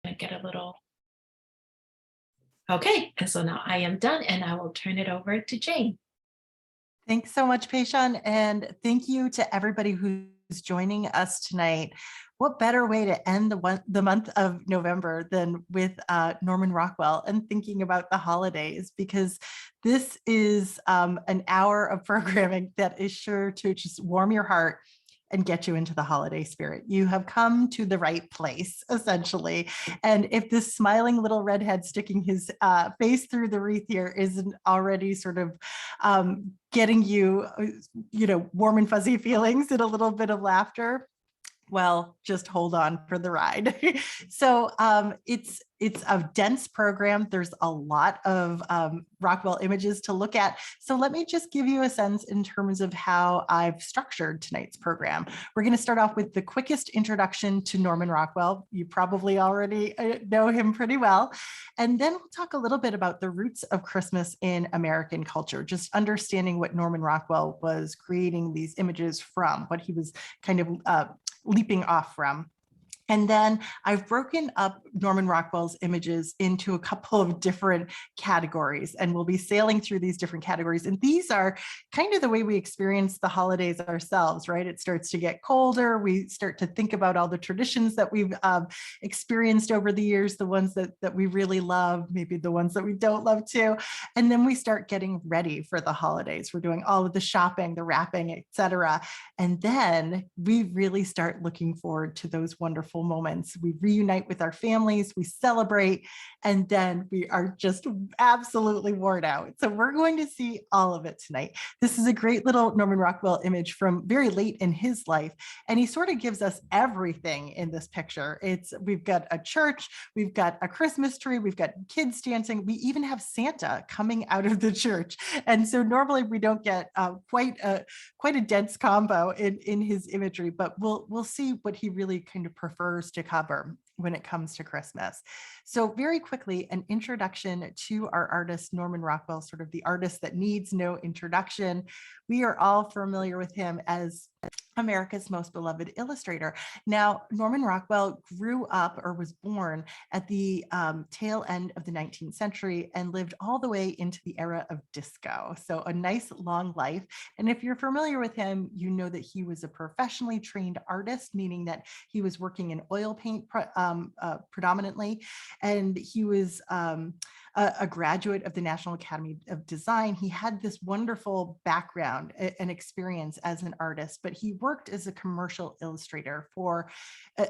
to get a little, okay. And so now I am done and I will turn it over to Jane. Thanks so much, Paishan, and thank you to everybody who's joining us tonight. What better way to end the month of November than with Norman Rockwell and thinking about the holidays, because this is an hour of programming that is sure to just warm your heart and get you into the holiday spirit. You have come to the right place, essentially. And if this smiling little redhead sticking his face through the wreath here isn't already sort of getting you, warm and fuzzy feelings and a little bit of laughter, well, just hold on for the ride. So it's a dense program. There's a lot of Rockwell images to look at. So let me just give you a sense in terms of how I've structured tonight's program. We're going to start off with the quickest introduction to Norman Rockwell. You probably already know him pretty well. And then we'll talk a little bit about the roots of Christmas in American culture, just understanding what Norman Rockwell was creating these images from, what he was kind of leaping off from. And then I've broken up Norman Rockwell's images into a couple of different categories, and we'll be sailing through these different categories. And these are kind of the way we experience the holidays ourselves, right? It starts to get colder. We start to think about all the traditions that we've experienced over the years, the ones that we really love, maybe the ones that we don't love too. And then we start getting ready for the holidays. We're doing all of the shopping, the wrapping, etc. And then we really start looking forward to those wonderful moments. We reunite with our families, we celebrate, and then we are just absolutely worn out. So we're going to see all of it tonight. This is a great little Norman Rockwell image from very late in his life, and he sort of gives us everything in this picture. We've got a church, we've got a Christmas tree, we've got kids dancing, we even have Santa coming out of the church. And so normally we don't get quite a dense combo in his imagery, but we'll see what he really kind of prefers to cover when it comes to Christmas. So very quickly, an introduction to our artist, Norman Rockwell, sort of the artist that needs no introduction. We are all familiar with him as America's most beloved illustrator. Now, Norman Rockwell grew up or was born at the tail end of the 19th century and lived all the way into the era of disco. So a nice long life. And if you're familiar with him, you know that he was a professionally trained artist, meaning that he was working in oil paint predominantly. And he was a graduate of the National Academy of Design. He had this wonderful background and experience as an artist, but he worked as a commercial illustrator for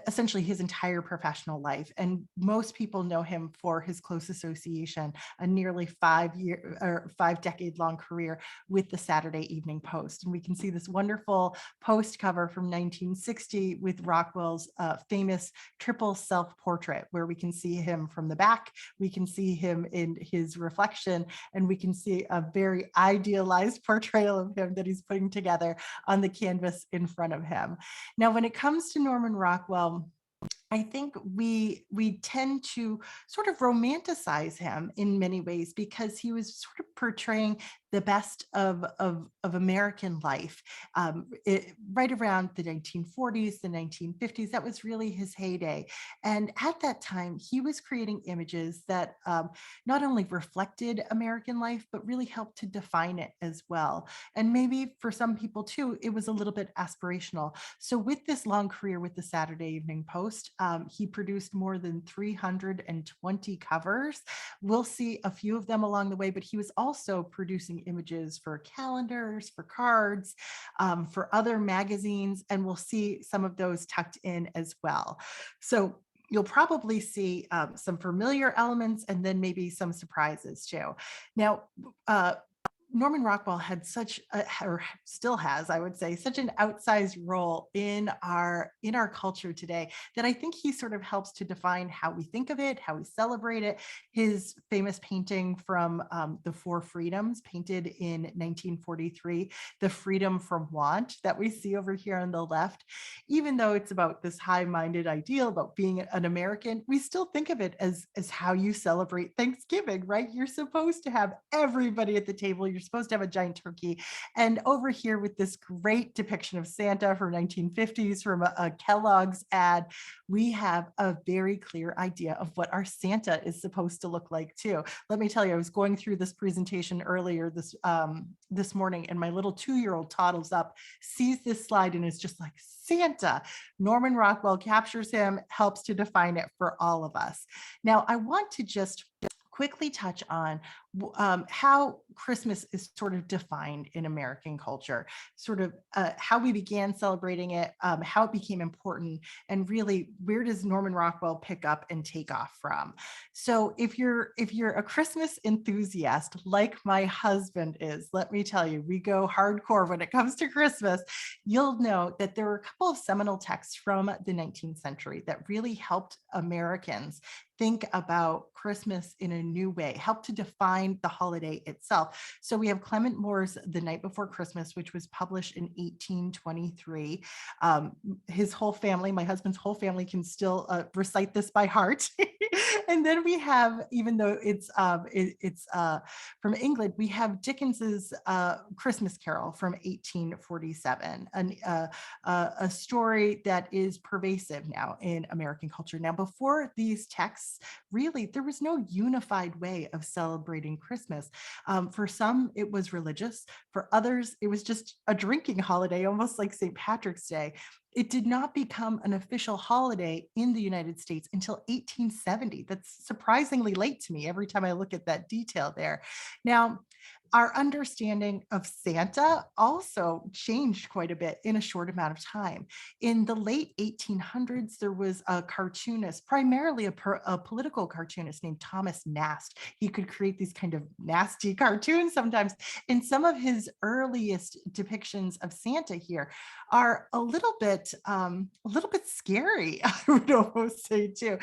essentially his entire professional life. And most people know him for his close association, a nearly 5-decade long career with the Saturday Evening Post. And we can see this wonderful post cover from 1960 with Rockwell's famous triple self-portrait, where we can see him from the back, we can see him in his reflection, and we can see a very idealized portrayal of him that he's putting together on the canvas in front of him. Now, when it comes to Norman Rockwell, I think we tend to sort of romanticize him in many ways because he was sort of portraying the best of American life right around the 1940s, the 1950s. That was really his heyday. And at that time, he was creating images that not only reflected American life, but really helped to define it as well. And maybe for some people too, it was a little bit aspirational. So with this long career with the Saturday Evening Post, he produced more than 320 covers. We'll see a few of them along the way, but he was also producing images for calendars, for cards, for other magazines, and we'll see some of those tucked in as well. So you'll probably see some familiar elements and then maybe some surprises too. Now, Norman Rockwell had or still has, I would say, such an outsized role in our culture today that I think he sort of helps to define how we think of it, how we celebrate it. His famous painting from the Four Freedoms, painted in 1943, the freedom from want that we see over here on the left, even though it's about this high-minded ideal about being an American, we still think of it as how you celebrate Thanksgiving, right? You're supposed to have everybody at the table. You're supposed to have a giant turkey. And over here with this great depiction of Santa from 1950s from a Kellogg's ad, we have a very clear idea of what our Santa is supposed to look like too. Let me tell you, I was going through this presentation earlier this morning, and my little 2-year-old toddles up, sees this slide, and is just like, Santa. Norman Rockwell captures him, helps to define it for all of us. Now, I want to just quickly touch on how Christmas is sort of defined in American culture, sort of how we began celebrating it, how it became important, and really where does Norman Rockwell pick up and take off from. So if you're a Christmas enthusiast like my husband is, let me tell you, we go hardcore when it comes to Christmas. You'll know that there were a couple of seminal texts from the 19th century that really helped Americans think about Christmas in a new way, help to define the holiday itself. So we have Clement Moore's The Night Before Christmas, which was published in 1823. His whole family, my husband's whole family, can still recite this by heart. And then we have, even though it's from England, we have Dickens's Christmas Carol from 1847, a story that is pervasive now in American culture. Now, before these texts, really, there was no unified way of celebrating Christmas. For some, it was religious. For others, it was just a drinking holiday, almost like St. Patrick's Day. It did not become an official holiday in the United States until 1870. That's surprisingly late to me every time I look at that detail there. Now, our understanding of Santa also changed quite a bit in a short amount of time. In the late 1800s, there was a cartoonist, primarily a political cartoonist named Thomas Nast. He could create these kind of nasty cartoons sometimes. And some of his earliest depictions of Santa here are a little bit scary, I would almost say too.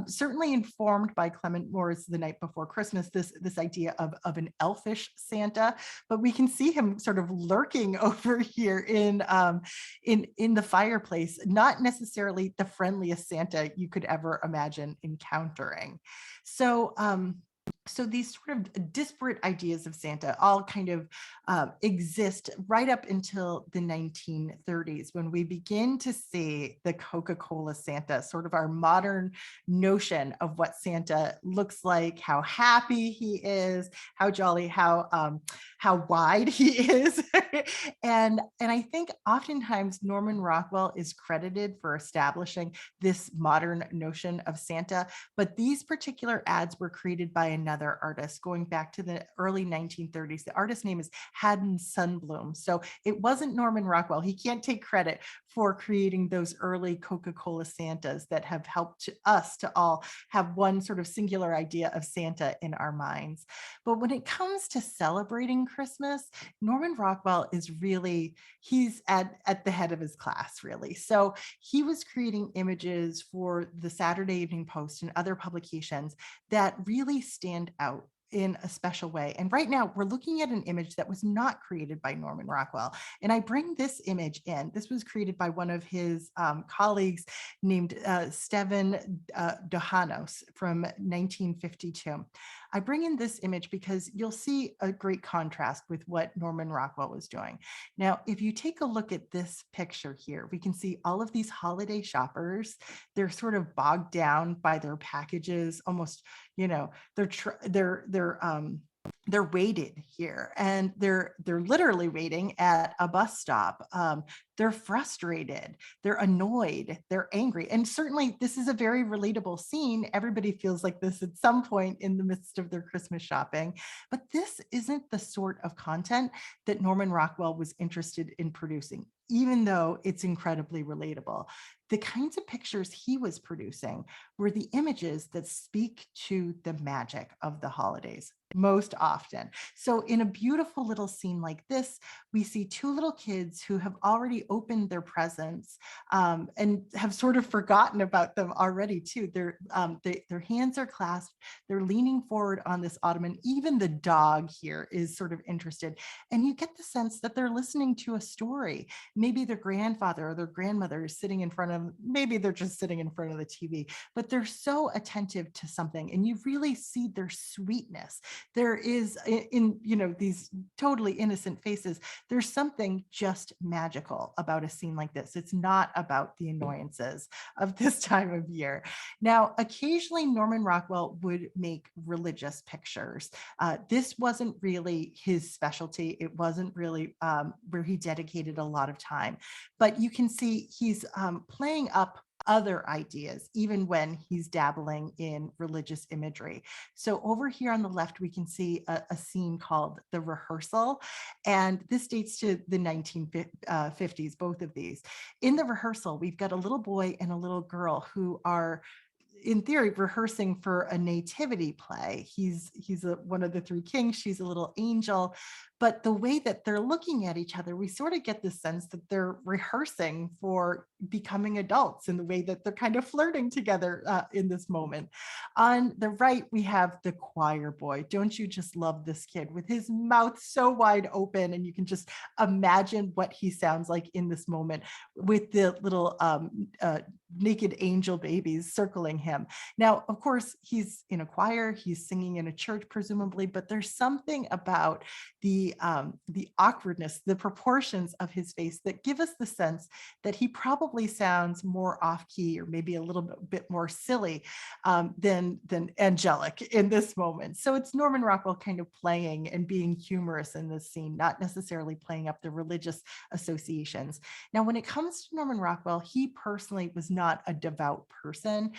Certainly informed by Clement Moore's The Night Before Christmas, this idea of an elfish Santa, but we can see him sort of lurking over here in the fireplace, not necessarily the friendliest Santa you could ever imagine encountering. So these sort of disparate ideas of Santa all kind of exist right up until the 1930s, when we begin to see the Coca-Cola Santa, sort of our modern notion of what Santa looks like, how happy he is, how jolly, how wide he is. and I think oftentimes Norman Rockwell is credited for establishing this modern notion of Santa, but these particular ads were created by another artist going back to the early 1930s. The artist's name is Haddon Sundblom. So it wasn't Norman Rockwell. He can't take credit for creating those early Coca-Cola Santas that have helped us to all have one sort of singular idea of Santa in our minds. But when it comes to celebrating Christmas, Norman Rockwell is really, he's at the head of his class, really. So he was creating images for the Saturday Evening Post and other publications that really stand out in a special way. And right now we're looking at an image that was not created by Norman Rockwell. And I bring this image in. This was created by one of his colleagues named Steven Dohanos from 1952. I bring in this image because you'll see a great contrast with what Norman Rockwell was doing. Now, if you take a look at this picture here, we can see all of these holiday shoppers. They're sort of bogged down by their packages, almost, they're weighted here, and they're literally waiting at a bus stop. They're frustrated, they're annoyed, they're angry. And certainly this is a very relatable scene. Everybody feels like this at some point in the midst of their Christmas shopping. But this isn't the sort of content that Norman Rockwell was interested in producing, even though it's incredibly relatable. The kinds of pictures he was producing were the images that speak to the magic of the holidays most often. So in a beautiful little scene like this, we see two little kids who have already opened their presents and have sort of forgotten about them already too. Their hands are clasped, they're leaning forward on this ottoman. Even the dog here is sort of interested. And you get the sense that they're listening to a story. Maybe their grandfather or their grandmother is sitting in front of, maybe they're just sitting in front of the TV, but they're so attentive to something, and you really see their sweetness. There is in, these totally innocent faces, there's something just magical about a scene like this. It's not about the annoyances of this time of year. Now, occasionally Norman Rockwell would make religious pictures. This wasn't really his specialty. It wasn't really where he dedicated a lot of time, but you can see he's playing up other ideas, even when he's dabbling in religious imagery. So over here on the left, we can see a scene called The Rehearsal, and this dates to the 1950s, both of these. In The Rehearsal, we've got a little boy and a little girl who are, in theory, rehearsing for a nativity play. He's one of the three kings, she's a little angel. But the way that they're looking at each other, we sort of get the sense that they're rehearsing for becoming adults in the way that they're kind of flirting together in this moment. On the right, we have the choir boy. Don't you just love this kid with his mouth so wide open? And you can just imagine what he sounds like in this moment with the little naked angel babies circling him. Now, of course, he's in a choir, he's singing in a church, presumably, but there's something about the awkwardness, the proportions of his face that give us the sense that he probably sounds more off key, or maybe a little bit more silly than angelic in this moment. So it's Norman Rockwell kind of playing and being humorous in this scene, not necessarily playing up the religious associations. Now, when it comes to Norman Rockwell, he personally was not a devout person.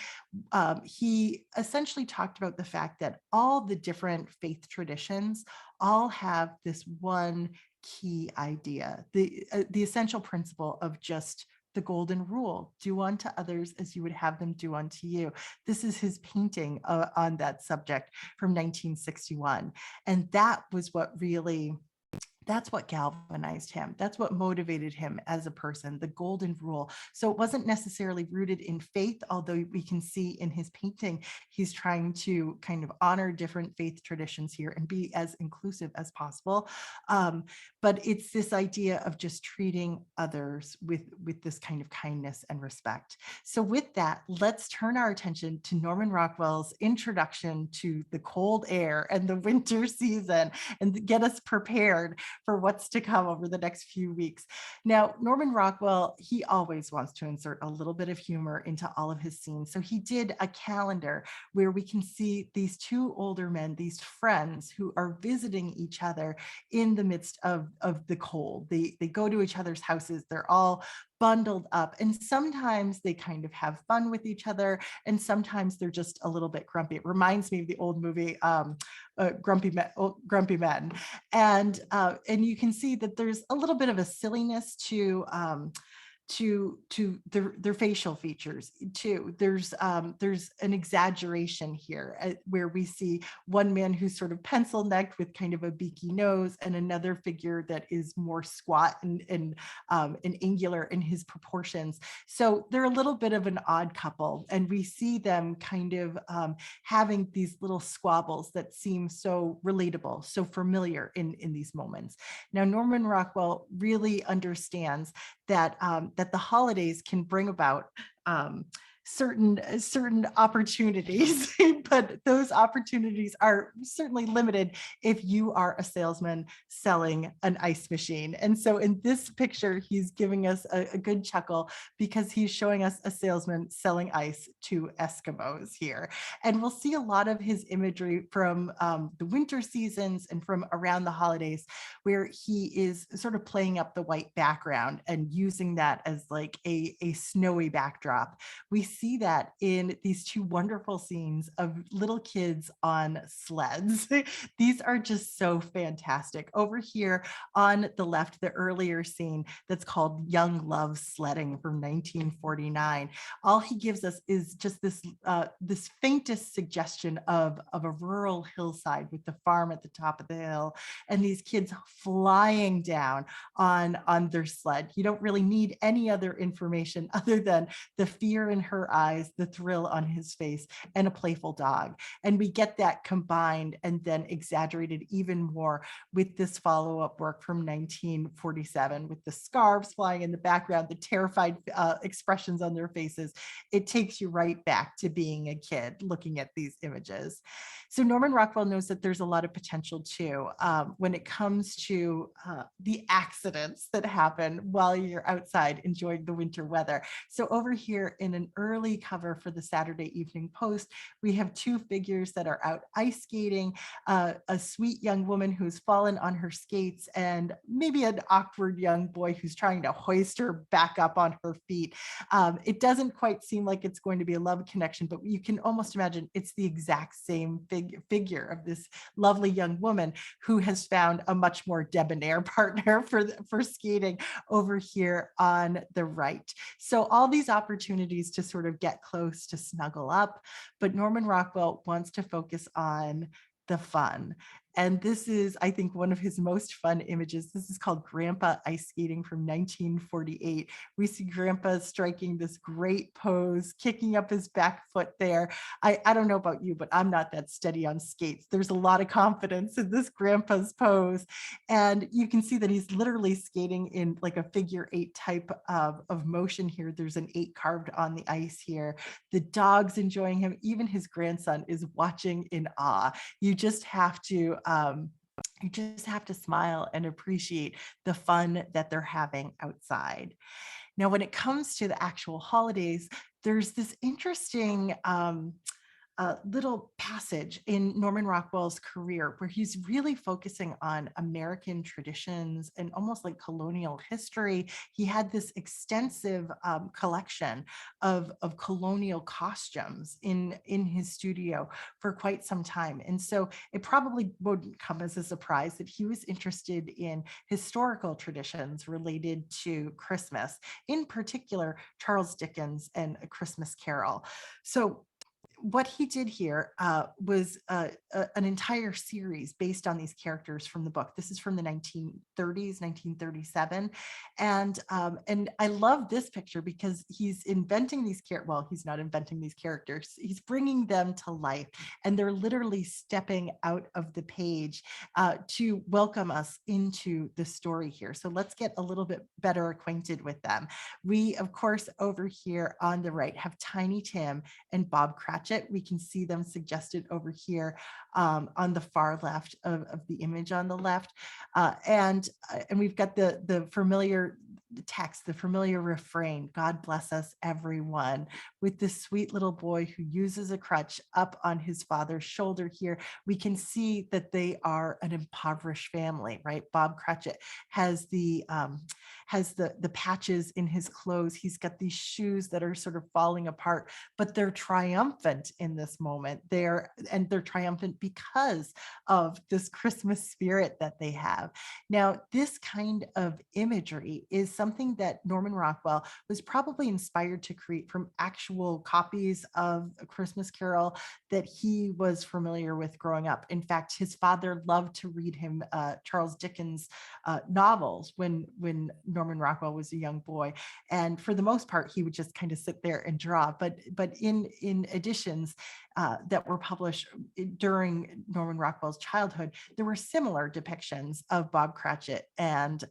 He essentially talked about the fact that all the different faith traditions all have this one key idea, the essential principle of just the golden rule: do unto others as you would have them do unto you. This is his painting on that subject from 1961. And that was what really, that's what galvanized him. That's what motivated him as a person, the golden rule. So it wasn't necessarily rooted in faith, although we can see in his painting, he's trying to kind of honor different faith traditions here and be as inclusive as possible. But it's this idea of just treating others with this kind of kindness and respect. So with that, let's turn our attention to Norman Rockwell's introduction to the cold air and the winter season, and get us prepared for what's to come over the next few weeks. Now, Norman Rockwell, he always wants to insert a little bit of humor into all of his scenes. So he did a calendar where we can see these two older men, these friends who are visiting each other in the midst of the cold. They go to each other's houses. They're all bundled up, and sometimes they kind of have fun with each other, and sometimes they're just a little bit grumpy. It reminds me of the old movie Grumpy Men, and you can see that there's a little bit of a silliness to their facial features too. There's an exaggeration here where we see one man who's sort of pencil necked with kind of a beaky nose, and another figure that is more squat and angular in his proportions. So they're a little bit of an odd couple, and we see them kind of having these little squabbles that seem so relatable, so familiar in these moments. Now, Norman Rockwell really understands that that the holidays can bring about certain opportunities, but those opportunities are certainly limited if you are a salesman selling an ice machine. And so in this picture, he's giving us a good chuckle because he's showing us a salesman selling ice to Eskimos here. And we'll see a lot of his imagery from the winter seasons and from around the holidays, where he is sort of playing up the white background and using that as like a snowy backdrop. We see that in these two wonderful scenes of little kids on sleds. These are just so fantastic. Over here on the left, the earlier scene that's called Young Love Sledding from 1949. All he gives us is just this faintest suggestion of a rural hillside with the farm at the top of the hill and these kids flying down on their sled. You don't really need any other information other than the fear in her eyes, the thrill on his face, and a playful dog. And we get that combined and then exaggerated even more with this follow-up work from 1947 with the scarves flying in the background, the terrified expressions on their faces. It takes you right back to being a kid looking at these images. So Norman Rockwell knows that there's a lot of potential too when it comes to the accidents that happen while you're outside enjoying the winter weather. So over here in an early cover for the Saturday Evening Post, we have two figures that are out ice skating, a sweet young woman who's fallen on her skates and maybe an awkward young boy who's trying to hoist her back up on her feet. It doesn't quite seem like it's going to be a love connection, but you can almost imagine it's the exact same figure of this lovely young woman who has found a much more debonair partner for skating over here on the right. So all these opportunities to sort of get close, to snuggle up, but Norman Rockwell wants to focus on the fun. And this is, I think, one of his most fun images. This is called Grandpa Ice Skating from 1948. We see Grandpa striking this great pose, kicking up his back foot there. I don't know about you, but I'm not that steady on skates. There's a lot of confidence in this Grandpa's pose. And you can see that he's literally skating in like a figure eight type of motion here. There's an 8 carved on the ice here. The dog's enjoying him. Even his grandson is watching in awe. You just have to smile and appreciate the fun that they're having outside. Now, when it comes to the actual holidays, there's this interesting little passage in Norman Rockwell's career where he's really focusing on American traditions and almost like colonial history. He had this extensive collection of colonial costumes in his studio for quite some time. And so it probably wouldn't come as a surprise that he was interested in historical traditions related to Christmas, in particular, Charles Dickens and A Christmas Carol. So what he did here was an entire series based on these characters from the book. This is from the 1930s, 1937. And I love this picture because he's inventing these characters. Well, he's not inventing these characters. He's bringing them to life. And they're literally stepping out of the page to welcome us into the story here. So let's get a little bit better acquainted with them. We, of course, over here on the right have Tiny Tim and Bob Cratchit. We can see them suggested over here on the far left of the image on the left. And we've got the familiar text, the familiar refrain, God bless us, everyone, with this sweet little boy who uses a crutch up on his father's shoulder here. We can see that they are an impoverished family, right? Bob Cratchit has the patches in his clothes. He's got these shoes that are sort of falling apart, but they're triumphant in this moment. They're triumphant because of this Christmas spirit that they have. Now, this kind of imagery is something that Norman Rockwell was probably inspired to create from actual copies of A Christmas Carol that he was familiar with growing up. In fact, his father loved to read him Charles Dickens novels when Norman Rockwell was a young boy. And for the most part, he would just kind of sit there and draw. But in editions that were published during Norman Rockwell's childhood, there were similar depictions of Bob Cratchit and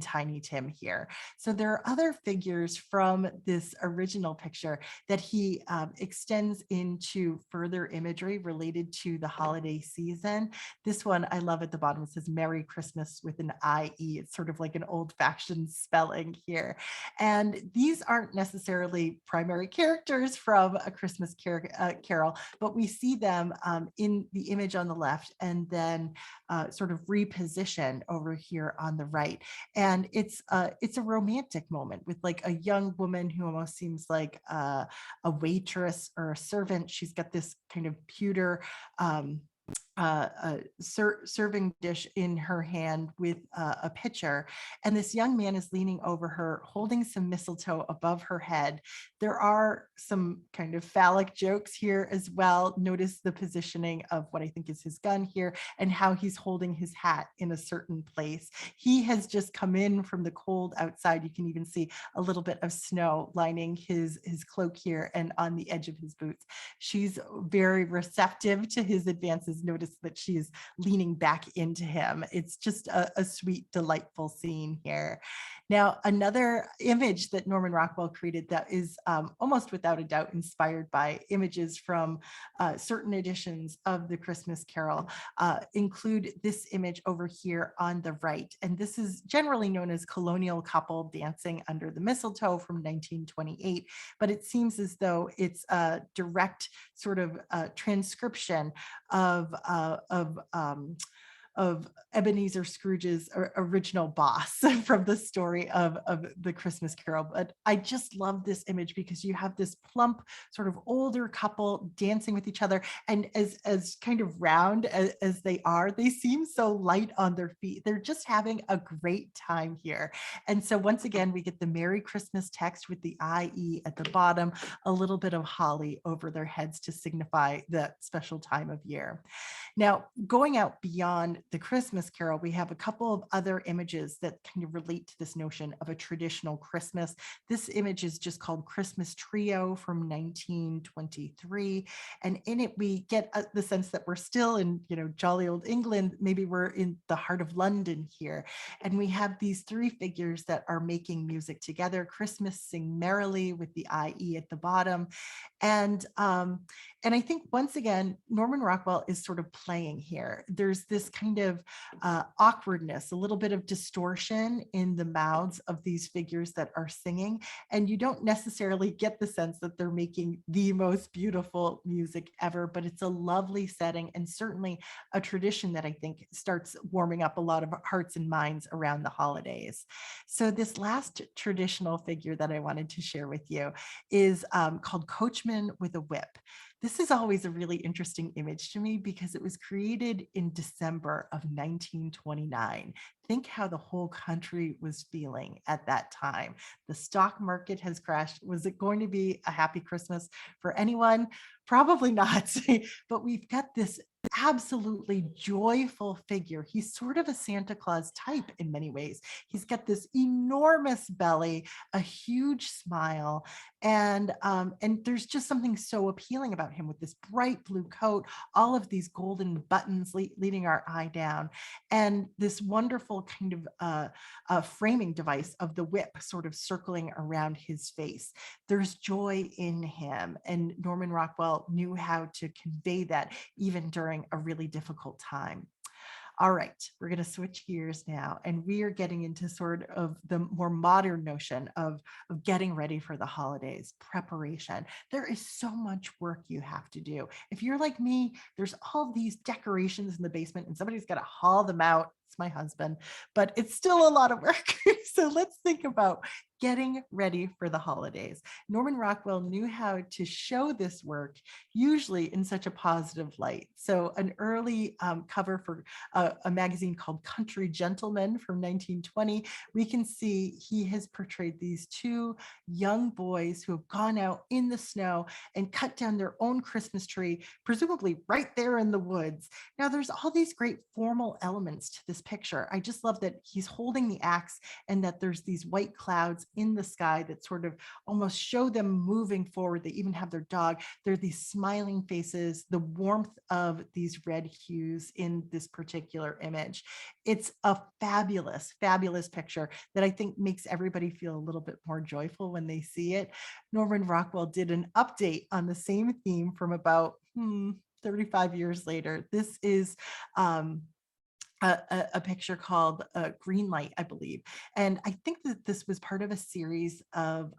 Tiny Tim here. So there are other figures from this original picture that he extends into further imagery related to the holiday season. This one I love at the bottom. It says Merry Christmas with an IE. It's sort of like an old-fashioned spelling here. And these aren't necessarily primary characters from A Christmas Carol, Carol, but we see them in the image on the left and then sort of repositioned over here on the right. And it's a romantic moment with like a young woman who almost seems like a waitress or a servant. She's got this kind of pewter serving dish in her hand with a pitcher. And this young man is leaning over her, holding some mistletoe above her head. There are some kind of phallic jokes here as well. Notice the positioning of what I think is his gun here and how he's holding his hat in a certain place. He has just come in from the cold outside. You can even see a little bit of snow lining his cloak here and on the edge of his boots. She's very receptive to his advances. Notice that she's leaning back into him. It's just a sweet, delightful scene here. Now, another image that Norman Rockwell created that is almost without a doubt inspired by images from certain editions of the Christmas Carol include this image over here on the right. And this is generally known as colonial couple dancing under the mistletoe from 1928, but it seems as though it's a direct sort of transcription of Ebenezer Scrooge's original boss from the story of the Christmas Carol. But I just love this image because you have this plump, sort of older couple dancing with each other. And as kind of round as they are, they seem so light on their feet. They're just having a great time here. And so once again, we get the Merry Christmas text with the IE at the bottom, a little bit of holly over their heads to signify that special time of year. Now, going out beyond the Christmas Carol, we have a couple of other images that kind of relate to this notion of a traditional Christmas. This image is just called Christmas Trio from 1923. And in it, we get the sense that we're still in, jolly old England. Maybe we're in the heart of London here. And we have these three figures that are making music together. Christmas Sing Merrily with the IE at the bottom. And I think once again, Norman Rockwell is sort of playing here. There's this kind of awkwardness, a little bit of distortion in the mouths of these figures that are singing. And you don't necessarily get the sense that they're making the most beautiful music ever, but it's a lovely setting and certainly a tradition that I think starts warming up a lot of hearts and minds around the holidays. So this last traditional figure that I wanted to share with you is called Coachman with a Whip. This is always a really interesting image to me because it was created in December of 1929. Think how the whole country was feeling at that time. The stock market has crashed. Was it going to be a happy Christmas for anyone? Probably not. But we've got this absolutely joyful figure. He's sort of a Santa Claus type in many ways. He's got this enormous belly, a huge smile, and there's just something so appealing about him with this bright blue coat, all of these golden buttons leading our eye down, and this wonderful kind of framing device of the whip sort of circling around his face. There's joy in him, and Norman Rockwell knew how to convey that even during a really difficult time. All right, we're going to switch gears now, and we are getting into sort of the more modern notion of getting ready for the holidays, preparation. There is so much work you have to do. If you're like me, there's all these decorations in the basement, and somebody's got to haul them out. It's my husband, but it's still a lot of work. So let's think about getting ready for the holidays. Norman Rockwell knew how to show this work, usually in such a positive light. So an early cover for a magazine called Country Gentleman from 1920, we can see he has portrayed these two young boys who have gone out in the snow and cut down their own Christmas tree, presumably right there in the woods. Now there's all these great formal elements to this picture. I just love that he's holding the axe and that there's these white clouds in the sky that sort of almost show them moving forward. They even have their dog. There are these smiling faces, the warmth of these red hues in this particular image. It's a fabulous, fabulous picture that I think makes everybody feel a little bit more joyful when they see it. Norman Rockwell did an update on the same theme from about 35 years later. This is a picture called Green Light, I believe. And I think that this was part of a series of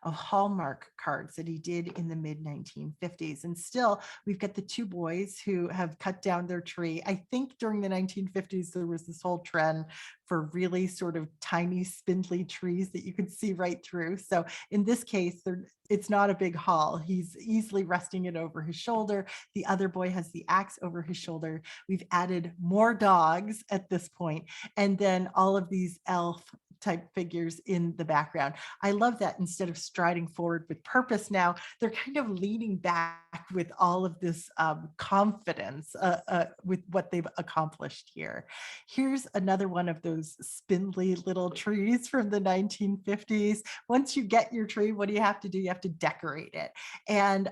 of Hallmark cards that he did in the mid 1950s. And still, we've got the two boys who have cut down their tree. I think during the 1950s, there was this whole trend for really sort of tiny, spindly trees that you could see right through. So in this case, it's not a big haul. He's easily resting it over his shoulder. The other boy has the axe over his shoulder. We've added more dogs at this point, and then all of these elf type figures in the background. I love that instead of striding forward with purpose now, they're kind of leaning back with all of this confidence with what they've accomplished here. Here's another one of those spindly little trees from the 1950s. Once you get your tree, what do you have to do? You have to decorate it. And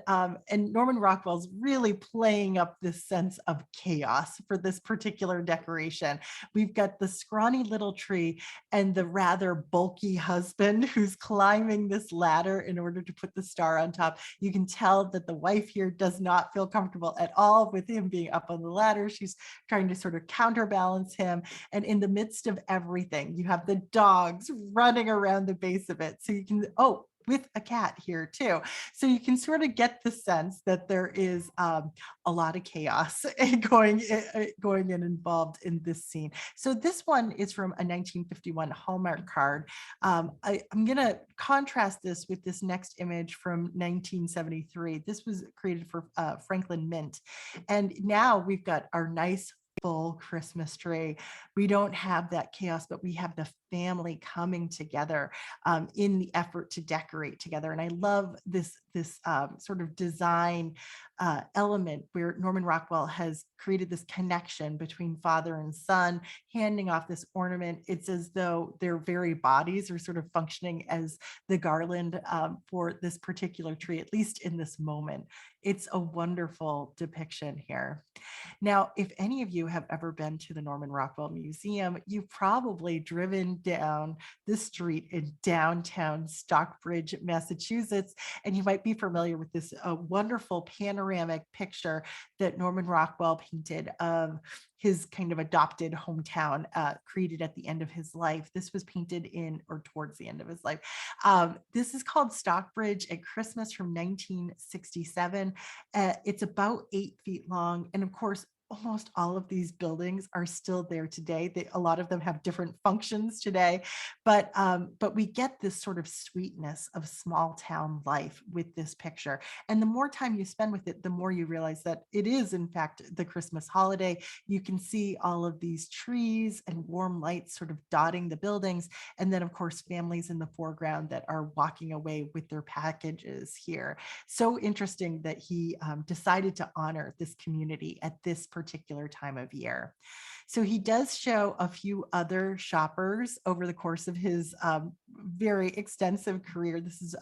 Norman Rockwell's really playing up this sense of chaos for this particular decoration. We've got the scrawny little tree and the rather bulky husband who's climbing this ladder in order to put the star on top. You can tell that the wife here does not feel comfortable at all with him being up on the ladder. She's trying to sort of counterbalance him. And in the midst of everything, you have the dogs running around the base of it. So you can, oh, with a cat here too. So you can sort of get the sense that there is a lot of chaos going and involved in this scene. So this one is from a 1951 Hallmark card. I'm going to contrast this with this next image from 1973. This was created for Franklin Mint. And now we've got our nice full Christmas tree. We don't have that chaos, but we have the family coming together in the effort to decorate together. And I love this sort of design element where Norman Rockwell has created this connection between father and son, handing off this ornament. It's as though their very bodies are sort of functioning as the garland for this particular tree, at least in this moment. It's a wonderful depiction here. Now, if any of you have ever been to the Norman Rockwell Museum, you've probably driven down the street in downtown Stockbridge, Massachusetts, and you might be familiar with this wonderful panoramic picture that Norman Rockwell painted of his kind of adopted hometown, created at the end of his life. This was painted in or towards the end of his life. This is called Stockbridge at Christmas from 1967. It's about 8 feet long. And of course, almost all of these buildings are still there today. A lot of them have different functions today, but we get this sort of sweetness of small town life with this picture. And the more time you spend with it, the more you realize that it is, in fact, the Christmas holiday. You can see all of these trees and warm lights sort of dotting the buildings. And then, of course, families in the foreground that are walking away with their packages here. So interesting that he decided to honor this community at this particular time of year. So he does show a few other shoppers over the course of his very extensive career. This is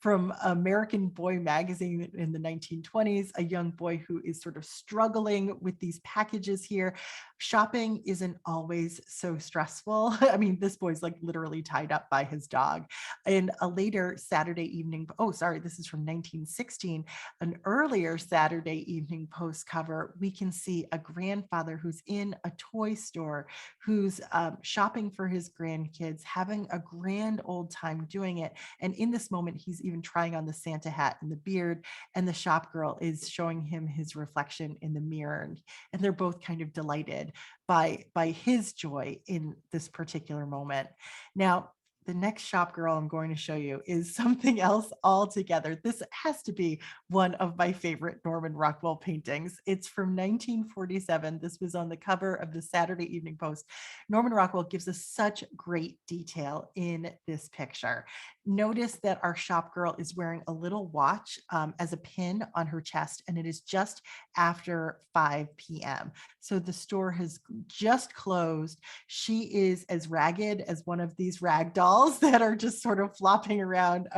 from American Boy magazine in the 1920s, a young boy who is sort of struggling with these packages here. Shopping isn't always so stressful. I mean, this boy's like literally tied up by his dog. In a later Saturday evening, this is from 1916, an earlier Saturday Evening Post cover, we can see a grandfather who's in a toy store, who's shopping for his grandkids, having a grand old time doing it. And in this moment, he's even trying on the Santa hat and the beard, and the shop girl is showing him his reflection in the mirror. And they're both kind of delighted by his joy in this particular moment. Now, the next shop girl I'm going to show you is something else altogether. This has to be one of my favorite Norman Rockwell paintings. It's from 1947. This was on the cover of the Saturday Evening Post. Norman Rockwell gives us such great detail in this picture. Notice that our shop girl is wearing a little watch as a pin on her chest, and it is just after 5 p.m. So the store has just closed. She is as ragged as one of these rag dolls that are just sort of flopping around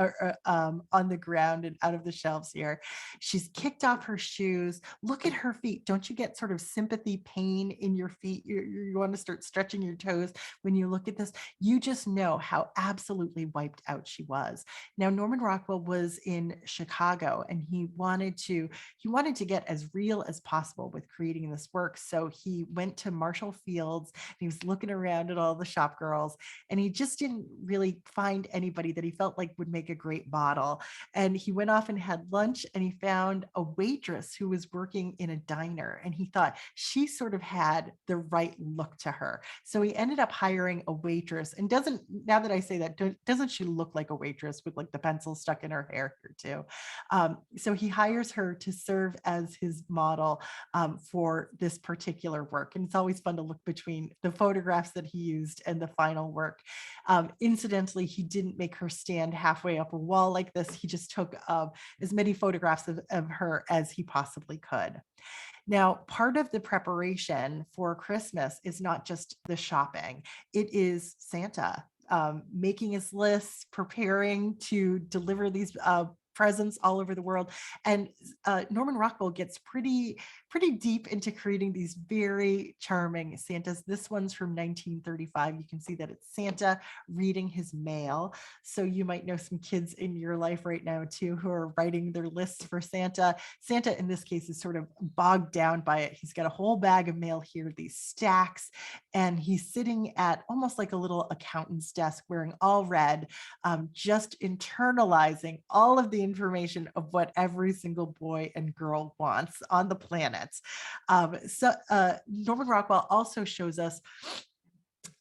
on the ground and out of the shelves here. She's kicked off her shoes. Look at her feet. Don't you get sort of sympathy pain in your feet? You want to start stretching your toes when you look at this. You just know how absolutely wiped out she was. Now, Norman Rockwell was in Chicago, and he wanted to get as real as possible with creating this work. So he went to Marshall Fields. And he was looking around at all the shop girls, and he just didn't really find anybody that he felt like would make a great model. And he went off and had lunch, and he found a waitress who was working in a diner, and he thought she sort of had the right look to her. So he ended up hiring a waitress, and doesn't, now that I say that, doesn't she look like a waitress with like the pencil stuck in her hair here too? So he hires her to serve as his model for this particular work. And it's always fun to look between the photographs that he used and the final work. Incidentally, he didn't make her stand halfway up a wall like this. He just took as many photographs of her as he possibly could. Now, part of the preparation for Christmas is not just the shopping, it is Santa making his lists, preparing to deliver these presents all over the world. And Norman Rockwell gets pretty deep into creating these very charming Santas. This one's from 1935. You can see that it's Santa reading his mail. So you might know some kids in your life right now too who are writing their lists for Santa. Santa in this case is sort of bogged down by it. He's got a whole bag of mail here, these stacks, and he's sitting at almost like a little accountant's desk wearing all red, just internalizing all of the information of what every single boy and girl wants on the planet. Norman Rockwell also shows us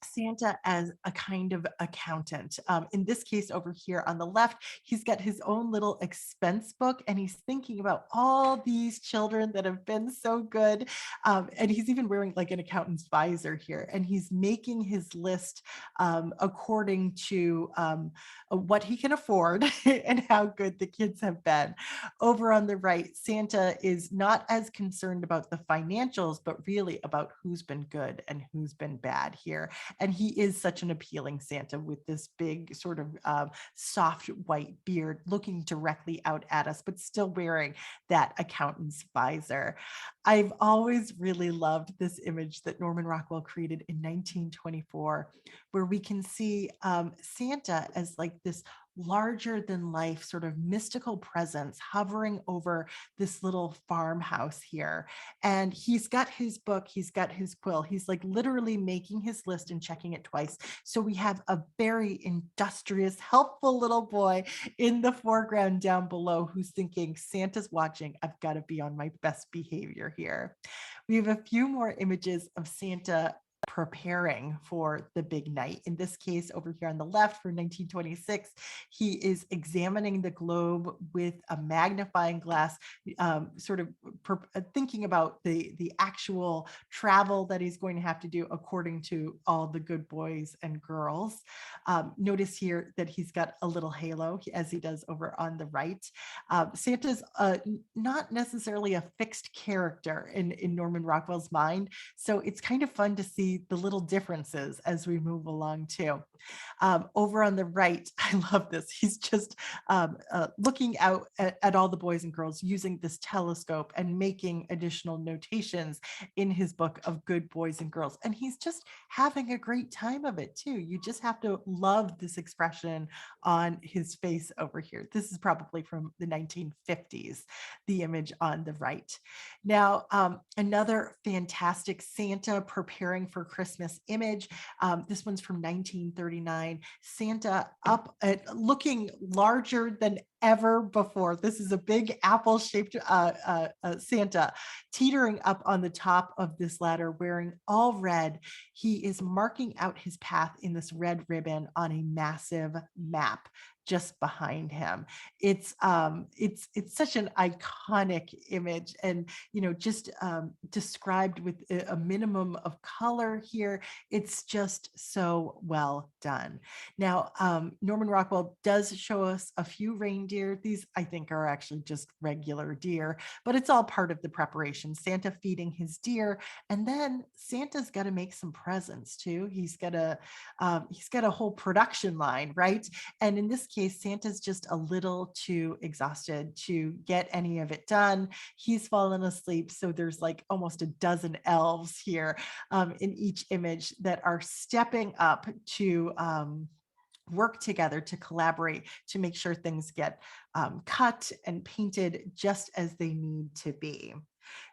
Santa as a kind of accountant. In this case over here on the left, he's got his own little expense book, and he's thinking about all these children that have been so good. And he's even wearing like an accountant's visor here, and he's making his list according to what he can afford and how good the kids have been. Over on the right, Santa is not as concerned about the financials, but really about who's been good and who's been bad here. And he is such an appealing Santa with this big sort of soft white beard looking directly out at us, but still wearing that accountant's visor. I've always really loved this image that Norman Rockwell created in 1924, where we can see Santa as like this larger than life sort of mystical presence hovering over this little farmhouse here. And he's got his book, he's got his quill, he's like literally making his list and checking it twice. So we have a very industrious, helpful little boy in the foreground down below who's thinking, Santa's watching, I've got to be on my best behavior here. We have a few more images of Santa preparing for the big night. In this case, over here on the left for 1926, he is examining the globe with a magnifying glass, sort of thinking about the actual travel that he's going to have to do according to all the good boys and girls. Notice here that he's got a little halo, as he does over on the right. Santa's not necessarily a fixed character in Norman Rockwell's mind, so it's kind of fun to see the little differences as we move along too. Over on the right, I love this. He's just looking out at all the boys and girls using this telescope and making additional notations in his book of good boys and girls. And he's just having a great time of it too. You just have to love this expression on his face over here. This is probably from the 1950s, the image on the right. Now, another fantastic Santa preparing for Christmas image. This one's from 1939. Santa up looking larger than ever before. This is a big apple-shaped Santa teetering up on the top of this ladder, wearing all red. He is marking out his path in this red ribbon on a massive map just behind him. It's such an iconic image, and just described with a minimum of color here. It's just so well done. Now, Norman Rockwell does show us a few reindeer. These, I think, are actually just regular deer, but it's all part of the preparation. Santa feeding his deer, and then Santa's got to make some presents too. He's got a whole production line, right? And in this case, Santa's just a little too exhausted to get any of it done. He's fallen asleep, so there's like almost a dozen elves here in each image that are stepping up to work together to collaborate to make sure things get cut and painted just as they need to be.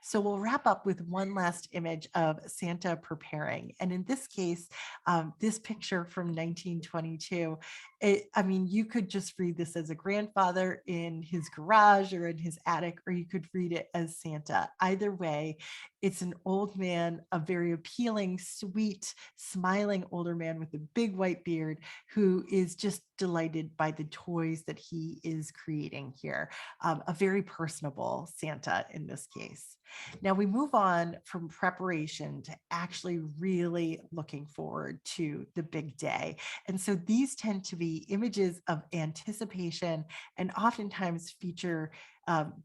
So we'll wrap up with one last image of Santa preparing. And in this case, this picture from 1922, I mean, you could just read this as a grandfather in his garage or in his attic, or you could read it as Santa. Either way, it's an old man, a very appealing, sweet, smiling older man with a big white beard who is just delighted by the toys that he is creating here. A very personable Santa in this case. Now we move on from preparation to actually really looking forward to the big day. And so these tend to be images of anticipation and oftentimes feature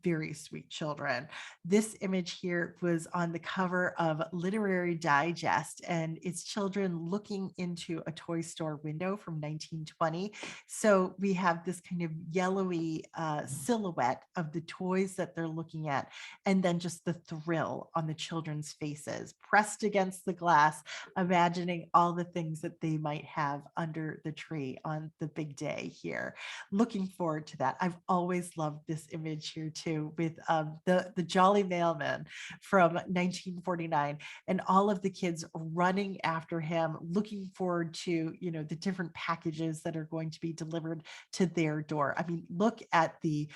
very sweet children. This image here was on the cover of Literary Digest, and it's children looking into a toy store window from 1920. So we have this kind of yellowy silhouette of the toys that they're looking at, and then just the thrill on the children's faces, pressed against the glass, imagining all the things that they might have under the tree on the big day here. Looking forward to that. I've always loved this image here too, with the Jolly Mailman from 1949, and all of the kids running after him, looking forward to the different packages that are going to be delivered to their door. I mean, look at the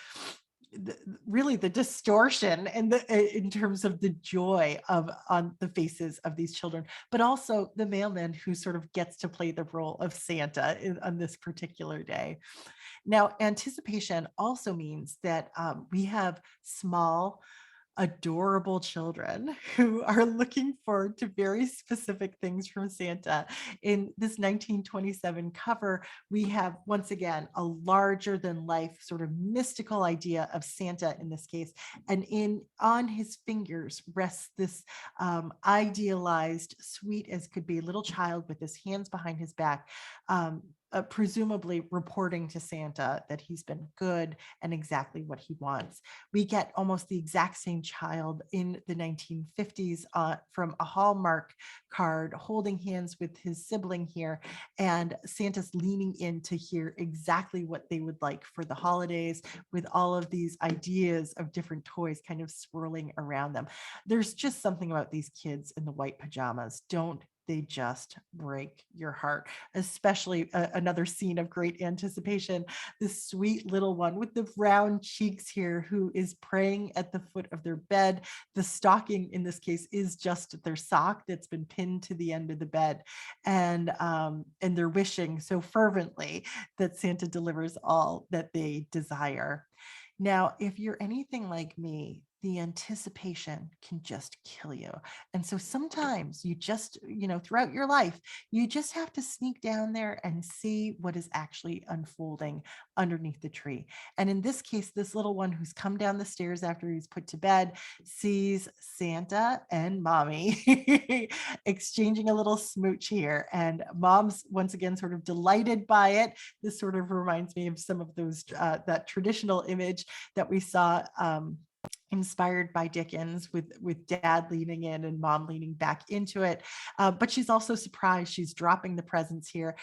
really the distortion and in terms of the joy of on the faces of these children, but also the mailman who sort of gets to play the role of Santa on this particular day. Now, anticipation also means that we have small, adorable children who are looking forward to very specific things from Santa. In this 1927 cover, we have once again a larger than life sort of mystical idea of Santa in this case. And on his fingers rests this idealized, sweet as could be little child with his hands behind his back. Presumably reporting to Santa that he's been good and exactly what he wants. We get almost the exact same child in the 1950s from a Hallmark card holding hands with his sibling here, and Santa's leaning in to hear exactly what they would like for the holidays, with all of these ideas of different toys kind of swirling around them. There's just something about these kids in the white pajamas. Don't they just break your heart? Especially another scene of great anticipation, this sweet little one with the round cheeks here who is praying at the foot of their bed. The stocking in this case is just their sock that's been pinned to the end of the bed, and they're wishing so fervently that Santa delivers all that they desire. Now, if you're anything like me, the anticipation can just kill you. And so sometimes you just, throughout your life, you just have to sneak down there and see what is actually unfolding underneath the tree. And in this case, this little one who's come down the stairs after he's put to bed sees Santa and mommy exchanging a little smooch here. And mom's once again sort of delighted by it. This sort of reminds me of some of those, that traditional image that we saw inspired by Dickens, with dad leaning in and mom leaning back into it. But she's also surprised. She's dropping the presents here.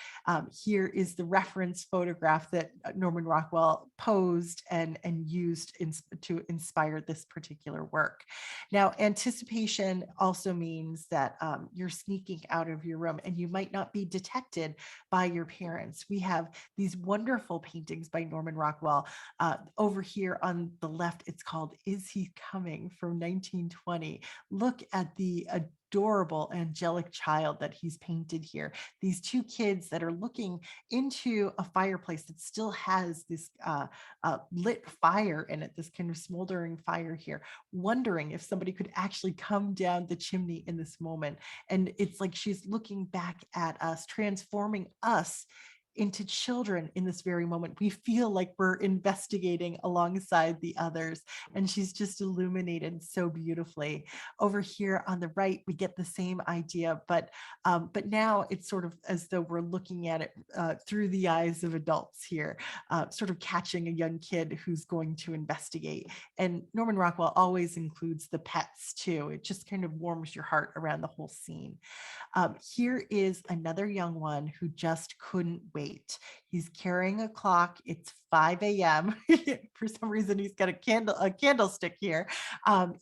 Here is the reference photograph that Norman Rockwell posed and used to inspire this particular work. Now, anticipation also means that you're sneaking out of your room and you might not be detected by your parents. We have these wonderful paintings by Norman Rockwell. Over here on the left, it's called Is He Coming, from 1920. Look at the adorable angelic child that he's painted here. These two kids that are looking into a fireplace that still has this lit fire in it, this kind of smoldering fire here, wondering if somebody could actually come down the chimney in this moment. And it's like she's looking back at us, transforming us into children in this very moment. We feel like we're investigating alongside the others, and she's just illuminated so beautifully. Over here on the right, we get the same idea, but now it's sort of as though we're looking at it through the eyes of adults here, sort of catching a young kid who's going to investigate. And Norman Rockwell always includes the pets too. It just kind of warms your heart around the whole scene. Here is another young one who just couldn't wait. He's carrying a clock. It's 5 a.m. For some reason, he's got a candlestick here,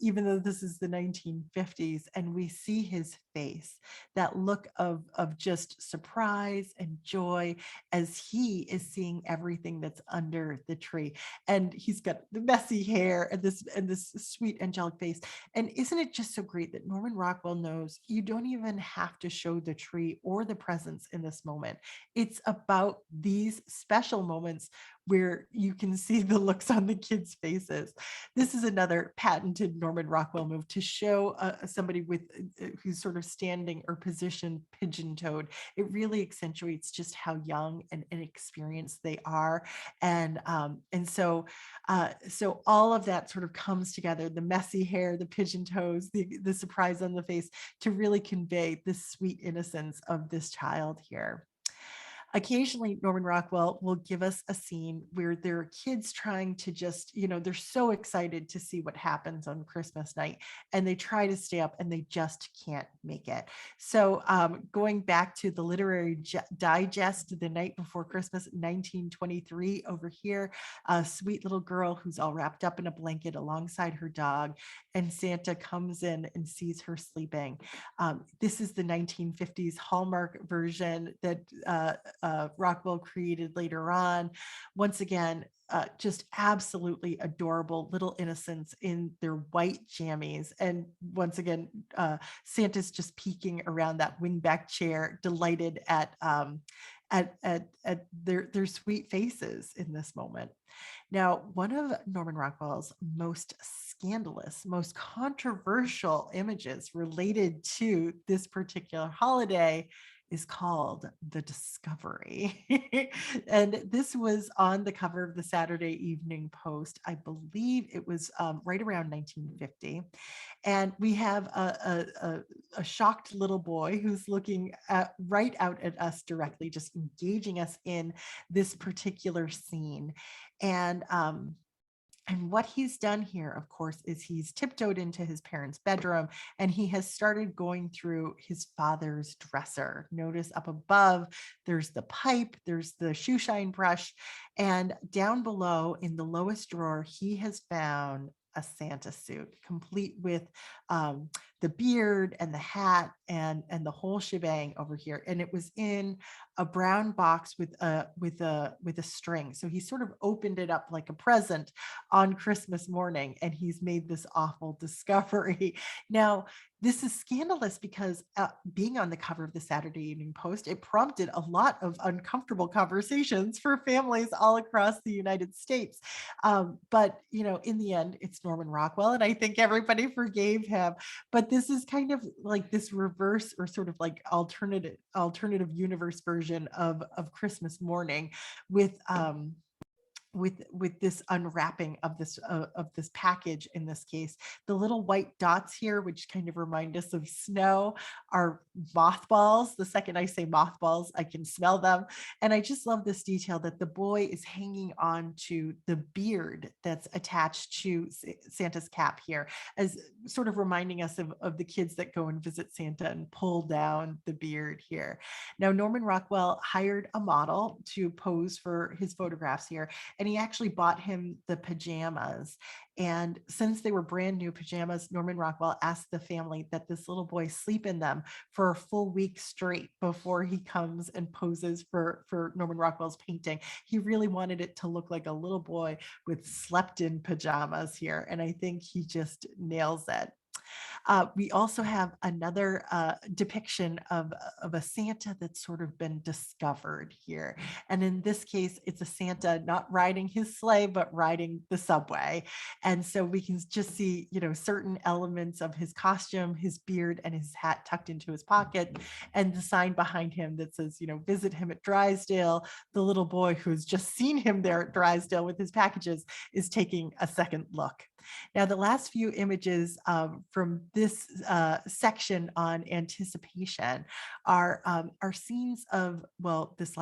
even though this is the 1950s, and we see his face, that look of just surprise and joy as he is seeing everything that's under the tree. And he's got the messy hair and this sweet angelic face. And isn't it just so great that Norman Rockwell knows you don't even have to show the tree or the presents in this moment. It's about these special moments where you can see the looks on the kids' faces. This is another patented Norman Rockwell move to show somebody with who's sort of standing or positioned pigeon-toed. It really accentuates just how young and inexperienced they are, and so all of that sort of comes together: the messy hair, the pigeon toes, the surprise on the face, to really convey the sweet innocence of this child here. Occasionally, Norman Rockwell will give us a scene where there are kids trying to just, they're so excited to see what happens on Christmas night, and they try to stay up and they just can't make it. So, going back to the literary digest, The Night Before Christmas, 1923, over here, a sweet little girl who's all wrapped up in a blanket alongside her dog, and Santa comes in and sees her sleeping. This is the 1950s Hallmark version that Rockwell created later on. Once again, just absolutely adorable little innocents in their white jammies. And once again, Santa's just peeking around that wingback chair, delighted at their sweet faces in this moment. Now, one of Norman Rockwell's most scandalous, most controversial images related to this particular holiday is called The Discovery. And this was on the cover of the Saturday Evening Post. I believe it was right around 1950. And we have a shocked little boy who's looking right out at us directly, just engaging us in this particular scene. And what he's done here, of course, is he's tiptoed into his parents' bedroom and he has started going through his father's dresser. Notice up above, there's the pipe, there's the shoe shine brush, and down below in the lowest drawer, he has found a Santa suit, complete with the beard and the hat and the whole shebang over here. And it was in a brown box with a string. So he sort of opened it up like a present on Christmas morning, and he's made this awful discovery. Now, this is scandalous because being on the cover of the Saturday Evening Post, it prompted a lot of uncomfortable conversations for families all across the United States. But, in the end, it's Norman Rockwell, and I think everybody forgave him. But this is kind of like this reverse, or sort of like alternative universe version of Christmas morning, with with this unwrapping of this package. In this case, the little white dots here, which kind of remind us of snow, are mothballs. The second I say mothballs, I can smell them. And I just love this detail that the boy is hanging on to the beard that's attached to Santa's cap here, as sort of reminding us of the kids that go and visit Santa and pull down the beard here. Now, Norman Rockwell hired a model to pose for his photographs here, and he actually bought him the pajamas. And since they were brand new pajamas, Norman Rockwell asked the family that this little boy sleep in them for a full week straight before he comes and poses for Norman Rockwell's painting. He really wanted it to look like a little boy with slept in pajamas here. And I think he just nails it. We also have another depiction of a Santa that's sort of been discovered here. And in this case, it's a Santa not riding his sleigh, but riding the subway. And so we can just see, certain elements of his costume, his beard, and his hat tucked into his pocket, and the sign behind him that says, visit him at Drysdale. The little boy who's just seen him there at Drysdale with his packages is taking a second look. Now, the last few images from this section on anticipation are scenes of, well, this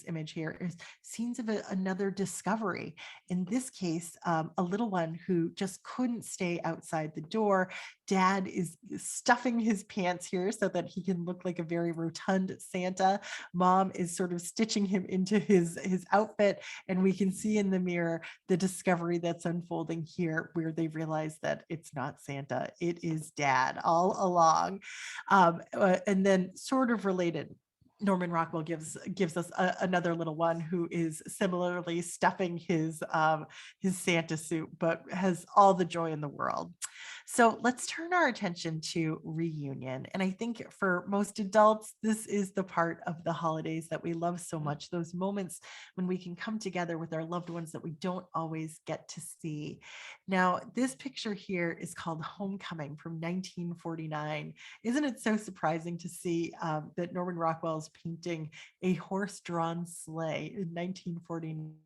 image here is scenes of another discovery. In this case, a little one who just couldn't stay outside the door. Dad is stuffing his pants here so that he can look like a very rotund Santa. Mom is sort of stitching him into his outfit, and we can see in the mirror the discovery that's unfolding here, where they realize that it's not Santa, it is Dad all along. And then, sort of related, Norman Rockwell gives us another little one who is similarly stuffing his Santa suit, but has all the joy in the world. So let's turn our attention to reunion. And I think for most adults, this is the part of the holidays that we love so much, those moments when we can come together with our loved ones that we don't always get to see. Now, this picture here is called Homecoming from 1949. Isn't it so surprising to see that Norman Rockwell is painting a horse-drawn sleigh in 1949?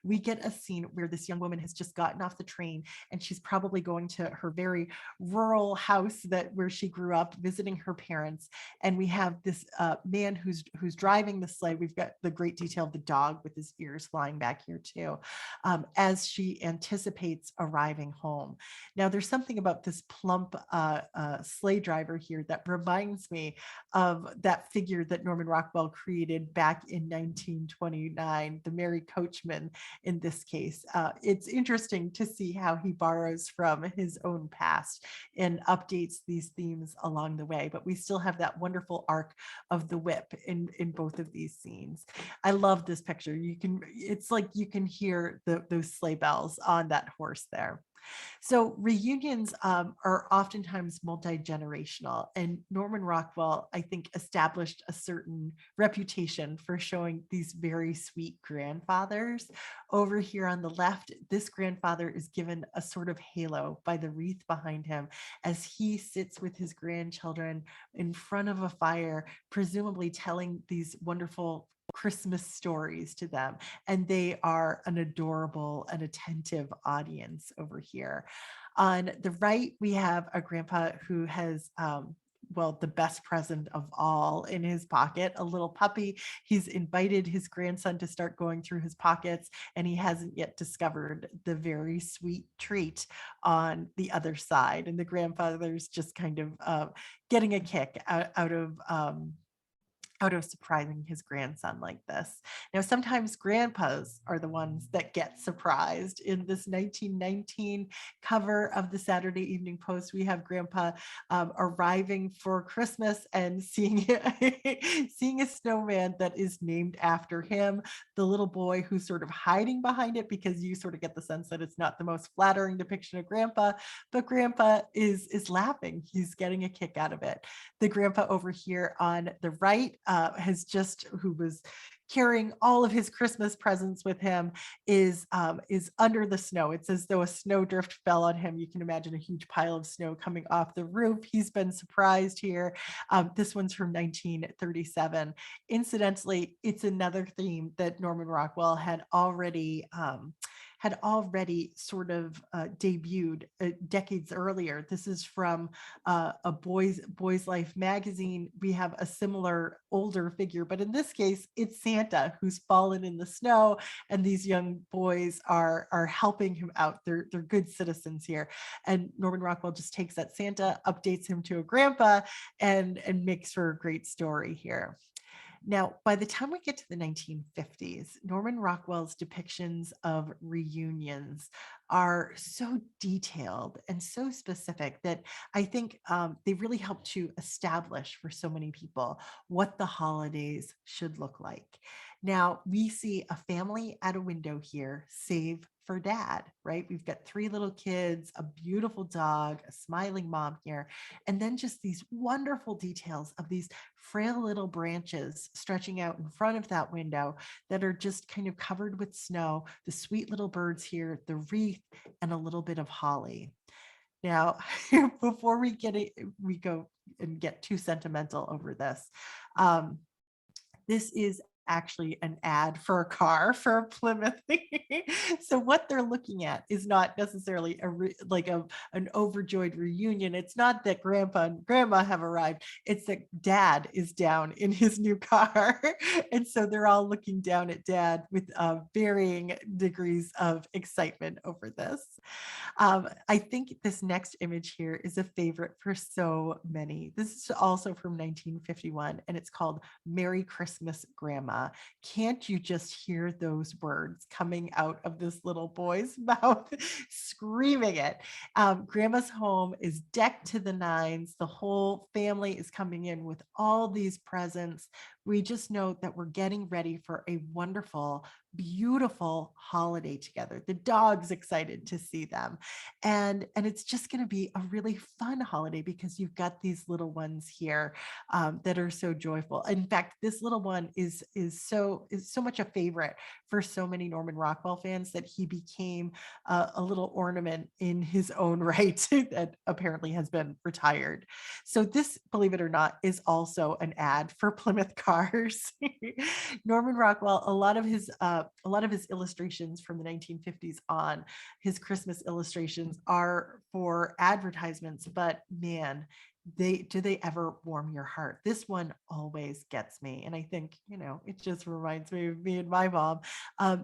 We get a scene where this young woman has just gotten off the train, and she's probably going to her very rural house where she grew up, visiting her parents. And we have this man who's driving the sleigh. We've got the great detail of the dog with his ears flying back here too, as she anticipates arriving home. Now, there's something about this plump sleigh driver here that reminds me of that figure that Norman Rockwell created back in 1929, the Merry Coachman in this case. It's interesting to see how he borrows from his own past and updates these themes along the way, but we still have that wonderful arc of the whip in both of these scenes. I love this picture. It's like you can hear those sleigh bells on that horse there. So reunions are oftentimes multi-generational, and Norman Rockwell, I think, established a certain reputation for showing these very sweet grandfathers. Over here on the left, this grandfather is given a sort of halo by the wreath behind him as he sits with his grandchildren in front of a fire, presumably telling these wonderful Christmas stories to them. And they are an adorable and attentive audience over here. On the right, we have a grandpa who has, well, the best present of all in his pocket, a little puppy. He's invited his grandson to start going through his pockets, and he hasn't yet discovered the very sweet treat on the other side. And the grandfather's just kind of getting a kick out of surprising his grandson like this. Now, sometimes grandpas are the ones that get surprised. In this 1919 cover of the Saturday Evening Post, we have Grandpa arriving for Christmas and seeing seeing a snowman that is named after him. The little boy who's sort of hiding behind it, because you sort of get the sense that it's not the most flattering depiction of Grandpa, but Grandpa is laughing. He's getting a kick out of it. The grandpa over here on the right who was carrying all of his Christmas presents with him, is under the snow. It's as though a snowdrift fell on him. You can imagine a huge pile of snow coming off the roof. He's been surprised here. This one's from 1937. Incidentally, it's another theme that Norman Rockwell had already sort of debuted decades earlier. This is from a Boy's Life magazine. We have a similar older figure, but in this case, it's Santa who's fallen in the snow, and these young boys are helping him out. They're good citizens here. And Norman Rockwell just takes that Santa, updates him to a grandpa, and makes for a great story here. Now, by the time we get to the 1950s, Norman Rockwell's depictions of reunions are so detailed and so specific that I think they really help to establish for so many people what the holidays should look like. Now, we see a family at a window here, save for Dad, right? We've got 3 little kids, a beautiful dog, a smiling mom here, and then just these wonderful details of these frail little branches stretching out in front of that window that are just kind of covered with snow, the sweet little birds here, the wreath, and a little bit of holly. Now, before we go and get too sentimental over this, this is actually an ad for a car for a Plymouth. So what they're looking at is not necessarily an overjoyed reunion. It's not that grandpa and grandma have arrived. It's that dad is down in his new car. And so they're all looking down at dad with varying degrees of excitement over this. I think this next image here is a favorite for so many. This is also from 1951, and it's called Merry Christmas, Grandma. Can't you just hear those words coming out of this little boy's mouth, screaming it? Grandma's home is decked to the nines. The whole family is coming in with all these presents. We just know that we're getting ready for a wonderful, beautiful holiday together. The dog's excited to see them. And it's just going to be a really fun holiday because you've got these little ones here that are so joyful. In fact, this little one is so much a favorite for so many Norman Rockwell fans that he became a little ornament in his own right that apparently has been retired. So this, believe it or not, is also an ad for Plymouth cars. Norman Rockwell, a lot of his illustrations from the 1950s on, his Christmas illustrations are for advertisements, but man, they ever warm your heart. This one always gets me. And I think, it just reminds me of me and my mom.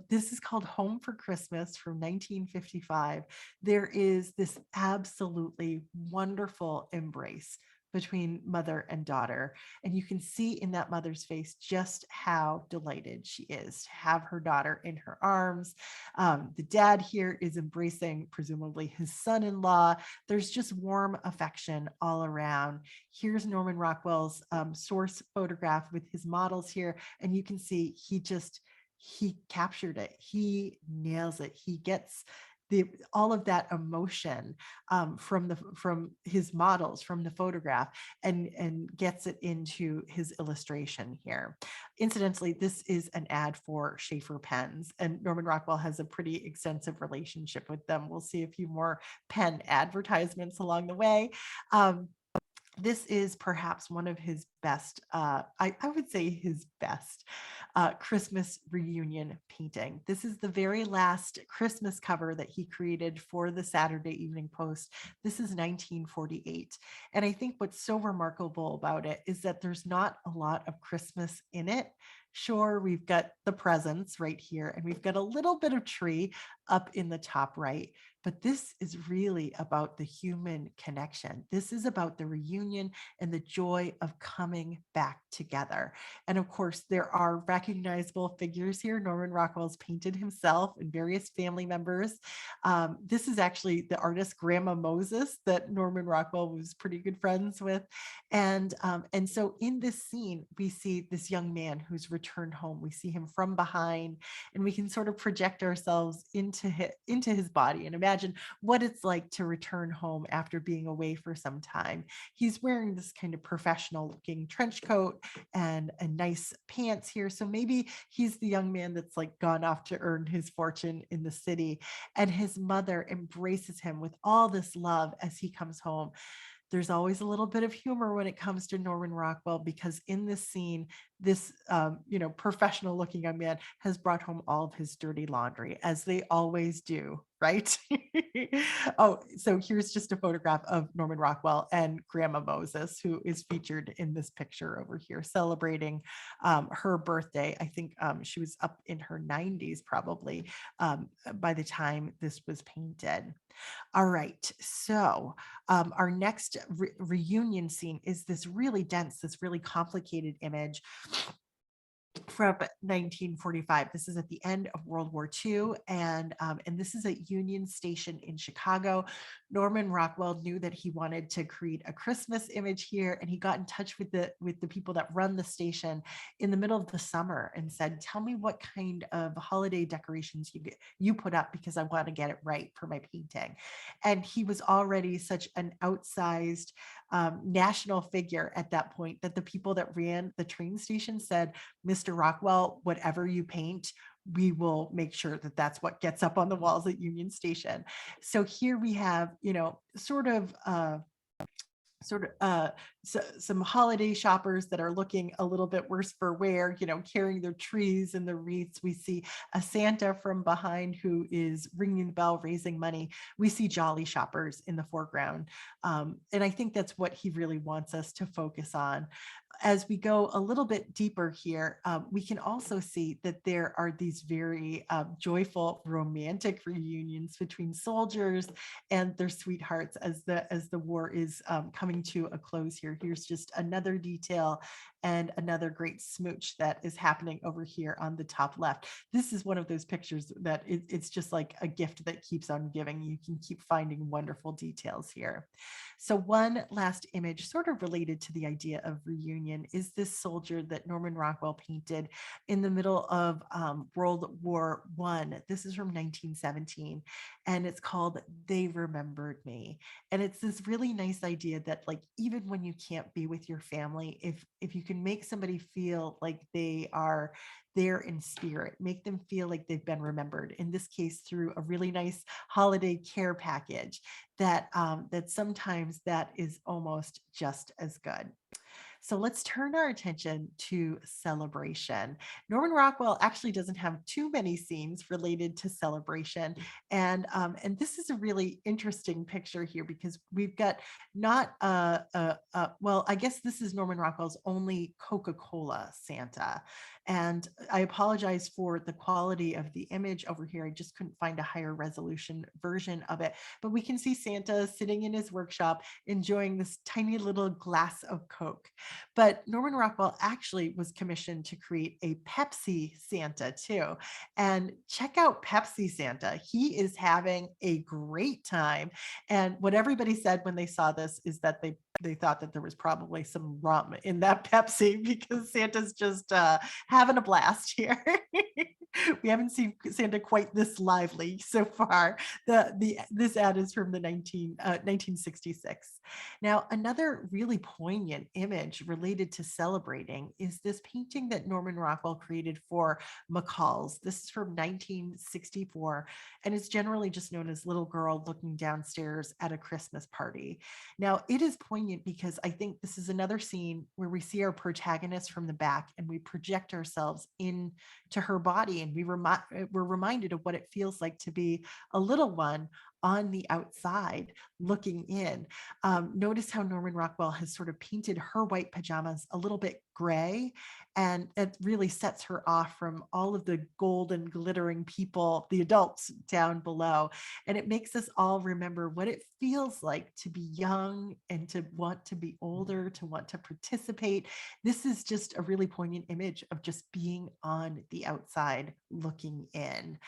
This is called Home for Christmas from 1955. There is this absolutely wonderful embrace between mother and daughter. And you can see in that mother's face just how delighted she is to have her daughter in her arms. The dad here is embracing, presumably, his son-in-law. There's just warm affection all around. Here's Norman Rockwell's source photograph with his models here. And you can see he captured it. He nails it. He gets all of that emotion from his models, from the photograph, and gets it into his illustration here. Incidentally, this is an ad for Schaefer pens, and Norman Rockwell has a pretty extensive relationship with them. We'll see a few more pen advertisements along the way. This is perhaps one of his best, I would say his best Christmas reunion painting. This is the very last Christmas cover that he created for the Saturday Evening Post. This is 1948. And I think what's so remarkable about it is that there's not a lot of Christmas in it. Sure, we've got the presents right here, and we've got a little bit of tree up in the top right. But this is really about the human connection. This is about the reunion and the joy of coming back together. And of course, there are recognizable figures here. Norman Rockwell's painted himself and various family members. This is actually the artist Grandma Moses that Norman Rockwell was pretty good friends with. And so in this scene, we see this young man who's returned home. We see him from behind, and we can sort of project ourselves into his body and imagine what it's like to return home after being away for some time. He's wearing this kind of professional looking trench coat and nice pants here. So maybe he's the young man that's like gone off to earn his fortune in the city. And his mother embraces him with all this love as he comes home. There's always a little bit of humor when it comes to Norman Rockwell, because in this scene, this professional looking young man has brought home all of his dirty laundry, as they always do, right? Oh, so here's just a photograph of Norman Rockwell and Grandma Moses, who is featured in this picture over here, celebrating her birthday. I think she was up in her 90s probably by the time this was painted. All right, so our next reunion scene is this really dense, this really complicated image from 1945. This is at the end of World War II, and this is at Union Station in Chicago. Norman Rockwell knew that he wanted to create a Christmas image here, and he got in touch with the people that run the station in the middle of the summer and said, "Tell me what kind of holiday decorations you put up, because I want to get it right for my painting." And he was already such an outsized national figure at that point that the people that ran the train station said, "Mr. Rockwell, whatever you paint, we will make sure that that's what gets up on the walls at Union Station." So here we have, sort of some holiday shoppers that are looking a little bit worse for wear, carrying their trees and the wreaths. We see a Santa from behind who is ringing the bell, raising money. We see jolly shoppers in the foreground. And I think that's what he really wants us to focus on. As we go a little bit deeper here, we can also see that there are these very joyful, romantic reunions between soldiers and their sweethearts as the war is coming to a close here. Here's just another detail and another great smooch that is happening over here on the top left. This is one of those pictures that it's just like a gift that keeps on giving. You can keep finding wonderful details here. So one last image sort of related to the idea of reunion is this soldier that Norman Rockwell painted in the middle of World War I. This is from 1917, and it's called They Remembered Me. And it's this really nice idea that, like, even when you can't be with your family, if you can make somebody feel like they are there in spirit, make them feel like they've been remembered, in this case through a really nice holiday care package, that sometimes that is almost just as good. So let's turn our attention to celebration. Norman Rockwell actually doesn't have too many scenes related to celebration. And this is a really interesting picture here because we've got not well, I guess this is Norman Rockwell's only Coca-Cola Santa. And I apologize for the quality of the image over here. I just couldn't find a higher resolution version of it. But we can see Santa sitting in his workshop enjoying this tiny little glass of Coke. But Norman Rockwell actually was commissioned to create a Pepsi Santa too. And check out Pepsi Santa. He is having a great time. And what everybody said when they saw this is that they thought that there was probably some rum in that Pepsi because Santa's just having a blast here. We haven't seen Santa quite this lively so far. This ad is from the 1966. Now, another really poignant image related to celebrating is this painting that Norman Rockwell created for McCall's. This is from 1964, and it's generally just known as Little Girl Looking Downstairs at a Christmas Party. Now, it is poignant because I think this is another scene where we see our protagonist from the back and we project ourselves into her body, and we're reminded of what it feels like to be a little one on the outside looking in. Notice how Norman Rockwell has sort of painted her white pajamas a little bit gray, and it really sets her off from all of the golden glittering people, the adults down below. And it makes us all remember what it feels like to be young and to want to be older, to want to participate. This is just a really poignant image of just being on the outside looking in.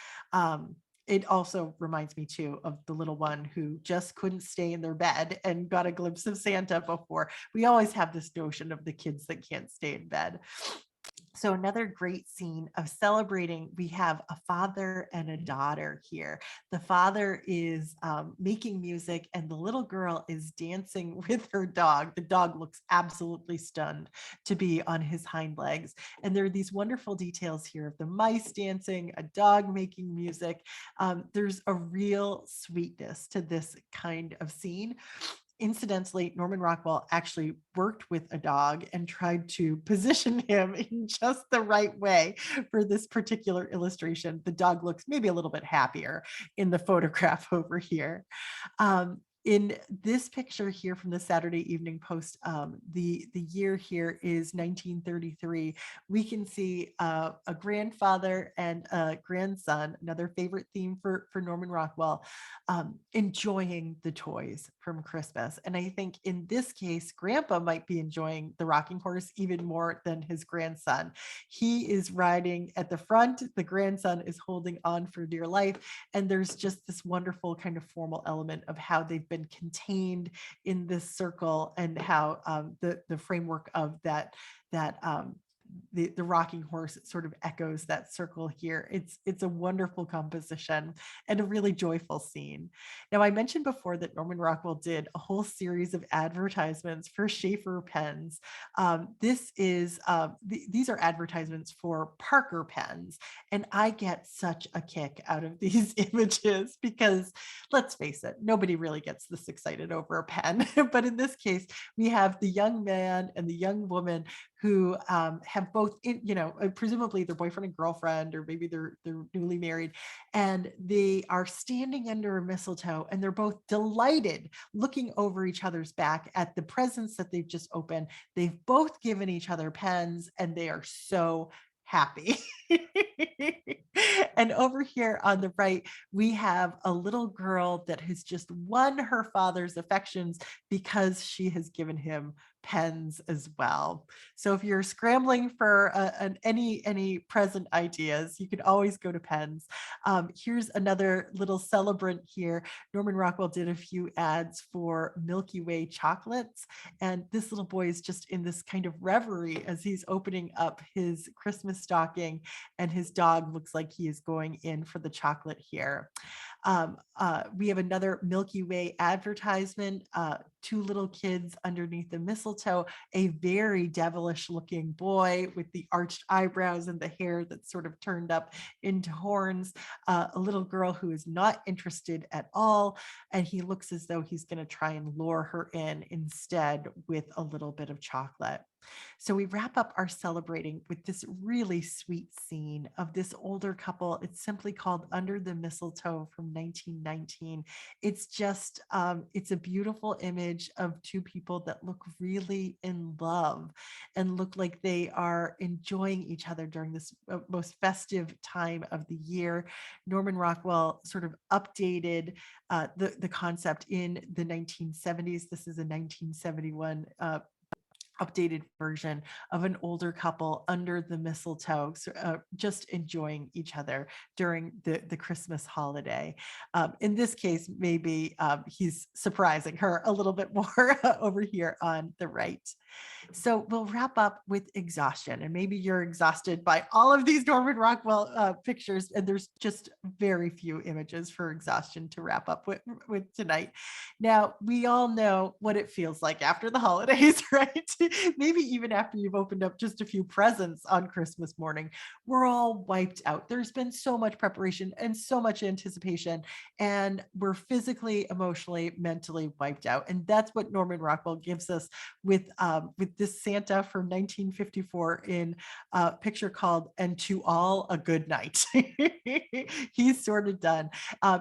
It also reminds me too of the little one who just couldn't stay in their bed and got a glimpse of Santa before. We always have this notion of the kids that can't stay in bed. So another great scene of celebrating, we have a father and a daughter here. The father is making music and the little girl is dancing with her dog. The dog looks absolutely stunned to be on his hind legs. And there are these wonderful details here of the mice dancing, a dog making music. There's a real sweetness to this kind of scene. Incidentally, Norman Rockwell actually worked with a dog and tried to position him in just the right way for this particular illustration. The dog looks maybe a little bit happier in the photograph over here. In this picture here from the Saturday Evening Post, the year here is 1933. We can see a grandfather and a grandson, another favorite theme for Norman Rockwell, enjoying the toys from Christmas. And I think in this case, Grandpa might be enjoying the rocking horse even more than his grandson. He is riding at the front, the grandson is holding on for dear life, and there's just this wonderful kind of formal element of how they've been contained in this circle and how the framework of that the rocking horse sort of echoes that circle here. It's a wonderful composition and a really joyful scene. Now, I mentioned before that Norman Rockwell did a whole series of advertisements for Schaefer pens. These are advertisements for Parker pens, and I get such a kick out of these images because, let's face it, nobody really gets this excited over a pen. But in this case, we have the young man and the young woman who have both, presumably their boyfriend and girlfriend, or maybe they're newly married, and they are standing under a mistletoe, and they're both delighted, looking over each other's back at the presents that they've just opened. They've both given each other pens, and they are so happy. And over here on the right, we have a little girl that has just won her father's affections because she has given him pens as well. So if you're scrambling for any present ideas, you could always go to pens. Here's another little celebrant here. Norman Rockwell did a few ads for Milky Way chocolates, and this little boy is just in this kind of reverie as he's opening up his Christmas stocking, and his dog looks like he is going in for the chocolate here. We have another Milky Way advertisement, two little kids underneath the mistletoe, a very devilish looking boy with the arched eyebrows and the hair that's sort of turned up into horns, a little girl who is not interested at all, and he looks as though he's going to try and lure her in instead with a little bit of chocolate. So we wrap up our celebrating with this really sweet scene of this older couple. It's simply called Under the Mistletoe from 1919. It's just, it's a beautiful image of two people that look really in love and look like they are enjoying each other during this most festive time of the year. Norman Rockwell sort of updated the concept in the 1970s. This is a 1971 updated version of an older couple under the mistletoe, just enjoying each other during the Christmas holiday. In this case, maybe he's surprising her a little bit more over here on the right. So we'll wrap up with exhaustion, and maybe you're exhausted by all of these Norman Rockwell pictures, and there's just very few images for exhaustion to wrap up with tonight. Now, we all know what it feels like after the holidays, right? Maybe even after you've opened up just a few presents on Christmas morning, we're all wiped out. There's been so much preparation and so much anticipation, and we're physically, emotionally, mentally wiped out. And that's what Norman Rockwell gives us with this Santa from 1954 in a picture called "And to All a Good Night." He's sort of done.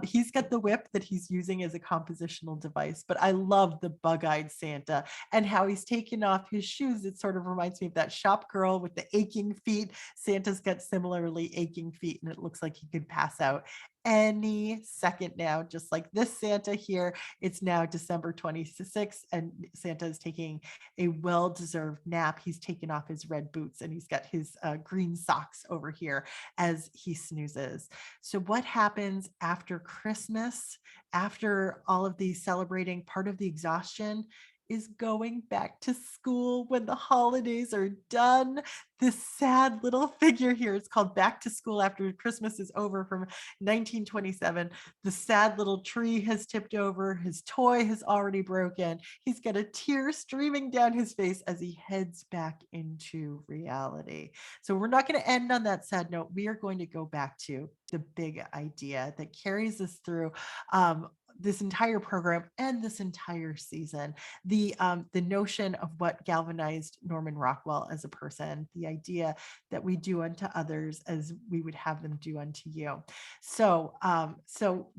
He's got the whip that he's using as a compositional device, but I love the bug-eyed Santa and how he's taken off his shoes. It sort of reminds me of that shop girl with the aching feet. Santa's got similarly aching feet, and it looks like he could pass out any second now, just like this Santa here. It's now December 26th, and Santa is taking a well-deserved nap. He's taken off his red boots, and he's got his green socks over here as he snoozes. So what happens after Christmas, after all of the celebrating, part of the exhaustion is going back to school when the holidays are done. This sad little figure here, it's called Back to School After Christmas is Over from 1927. The sad little tree has tipped over. His toy has already broken. He's got a tear streaming down his face as he heads back into reality. So we're not going to end on that sad note. We are going to go back to the big idea that carries us through this entire program and this entire season, the notion of what galvanized Norman Rockwell as a person, the idea that we do unto others as we would have them do unto you. So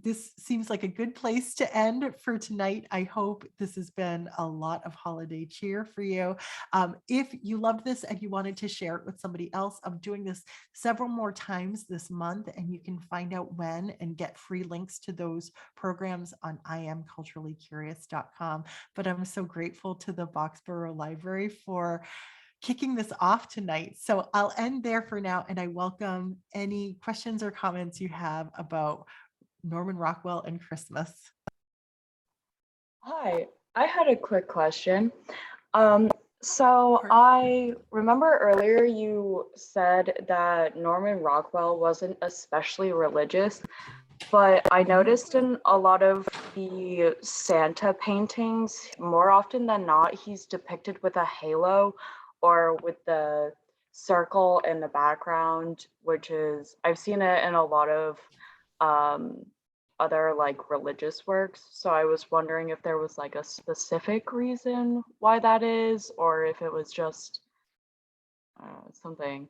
this seems like a good place to end for tonight. I hope this has been a lot of holiday cheer for you. If you loved this and you wanted to share it with somebody else, I'm doing this several more times this month, and you can find out when and get free links to those programs on iamculturallycurious.com. But I'm so grateful to the Boxborough Library for kicking this off tonight. So I'll end there for now, and I welcome any questions or comments you have about Norman Rockwell and Christmas. Hi, I had a quick question. So Or- I remember earlier you said that Norman Rockwell wasn't especially religious, but I noticed in a lot of the Santa paintings, more often than not, he's depicted with a halo or with the circle in the background, which is, I've seen it in a lot of um, other like religious works. So I was wondering if there was like a specific reason why that is, or if it was just something.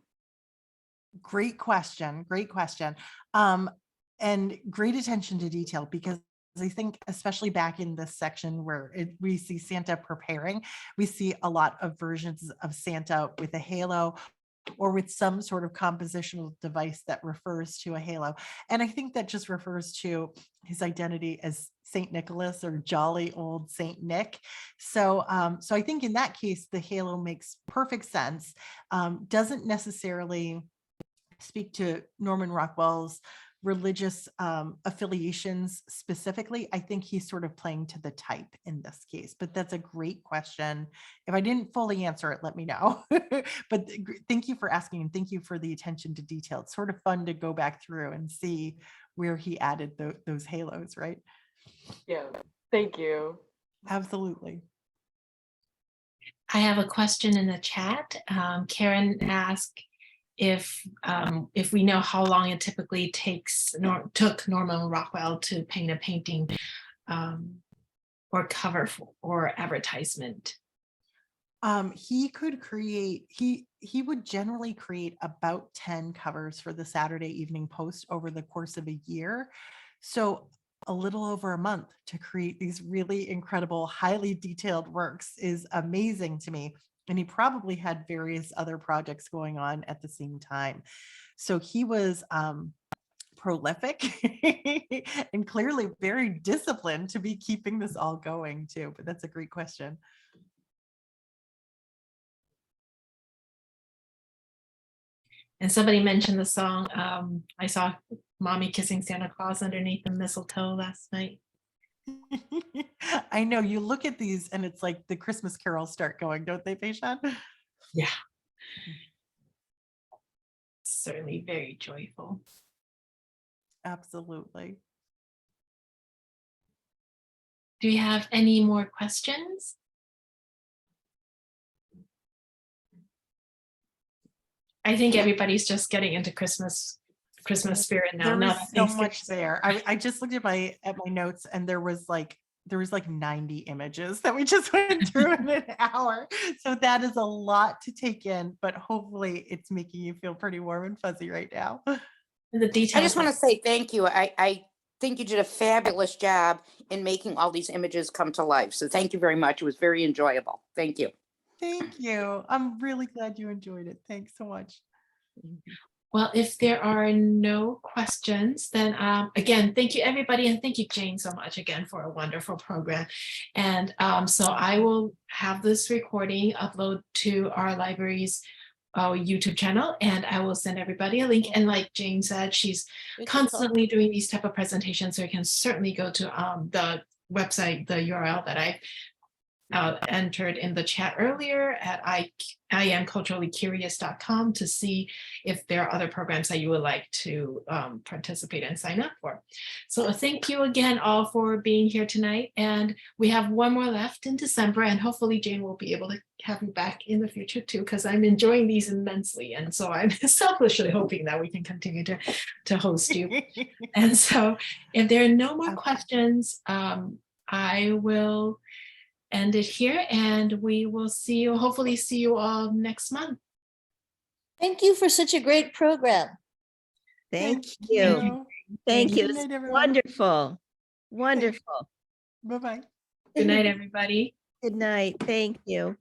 Great question. Great question. And great attention to detail, because I think especially back in this section where we see Santa preparing, we see a lot of versions of Santa with a halo or with some sort of compositional device that refers to a halo. And I think that just refers to his identity as Saint Nicholas or jolly old Saint Nick. So, so I think in that case, the halo makes perfect sense. Doesn't necessarily speak to Norman Rockwell's religious affiliations specifically. I think he's sort of playing to the type in this case, but that's a great question. If I didn't fully answer it, let me know. But thank you for asking, and thank you for the attention to detail. It's sort of fun to go back through and see where he added those halos, right? Yeah, thank you. Absolutely. I have a question in the chat. Karen asked if we know how long it typically took Norman Rockwell to paint a painting or cover or advertisement. He could create, he would generally create about 10 covers for the Saturday Evening Post over the course of a year. So a little over a month to create these really incredible, highly detailed works is amazing to me. And he probably had various other projects going on at the same time. So he was prolific and clearly very disciplined to be keeping this all going too. But that's a great question. And somebody mentioned the song. I saw Mommy Kissing Santa Claus underneath the mistletoe last night. I know, you look at these and it's like the Christmas carols start going, don't they, Peishan? Yeah. Certainly very joyful. Absolutely. Do you have any more questions? I think everybody's just getting into Christmas spirit now. There Now was that so Thanksgiving- much there. I just looked at my notes and there was like 90 images that we just went through in an hour. So that is a lot to take in, but hopefully it's making you feel pretty warm and fuzzy right now. The details. I just want to say thank you. I think you did a fabulous job in making all these images come to life. So thank you very much. It was very enjoyable. Thank you. Thank you. I'm really glad you enjoyed it. Thanks so much. Well, if there are no questions, then again, thank you everybody, and thank you Jane so much again for a wonderful program. And so I will have this recording upload to our library's YouTube channel, and I will send everybody a link. And like Jane said, she's constantly doing these type of presentations, so you can certainly go to the website, the URL that I entered in the chat earlier at iamculturallycurious.com to see if there are other programs that you would like to participate and sign up for. So thank you again all for being here tonight. And we have one more left in December, and hopefully Jane will be able to have you back in the future too, because I'm enjoying these immensely. And so I'm selfishly hoping that we can continue to host you. And so if there are no more questions, I will end it here, and we will see you, hopefully see you all next month. Thank you for such a great program. Thank you. Thank you. Good It's night, everyone. wonderful. Wonderful. Bye-bye. Good night, everybody. Good night. Thank you.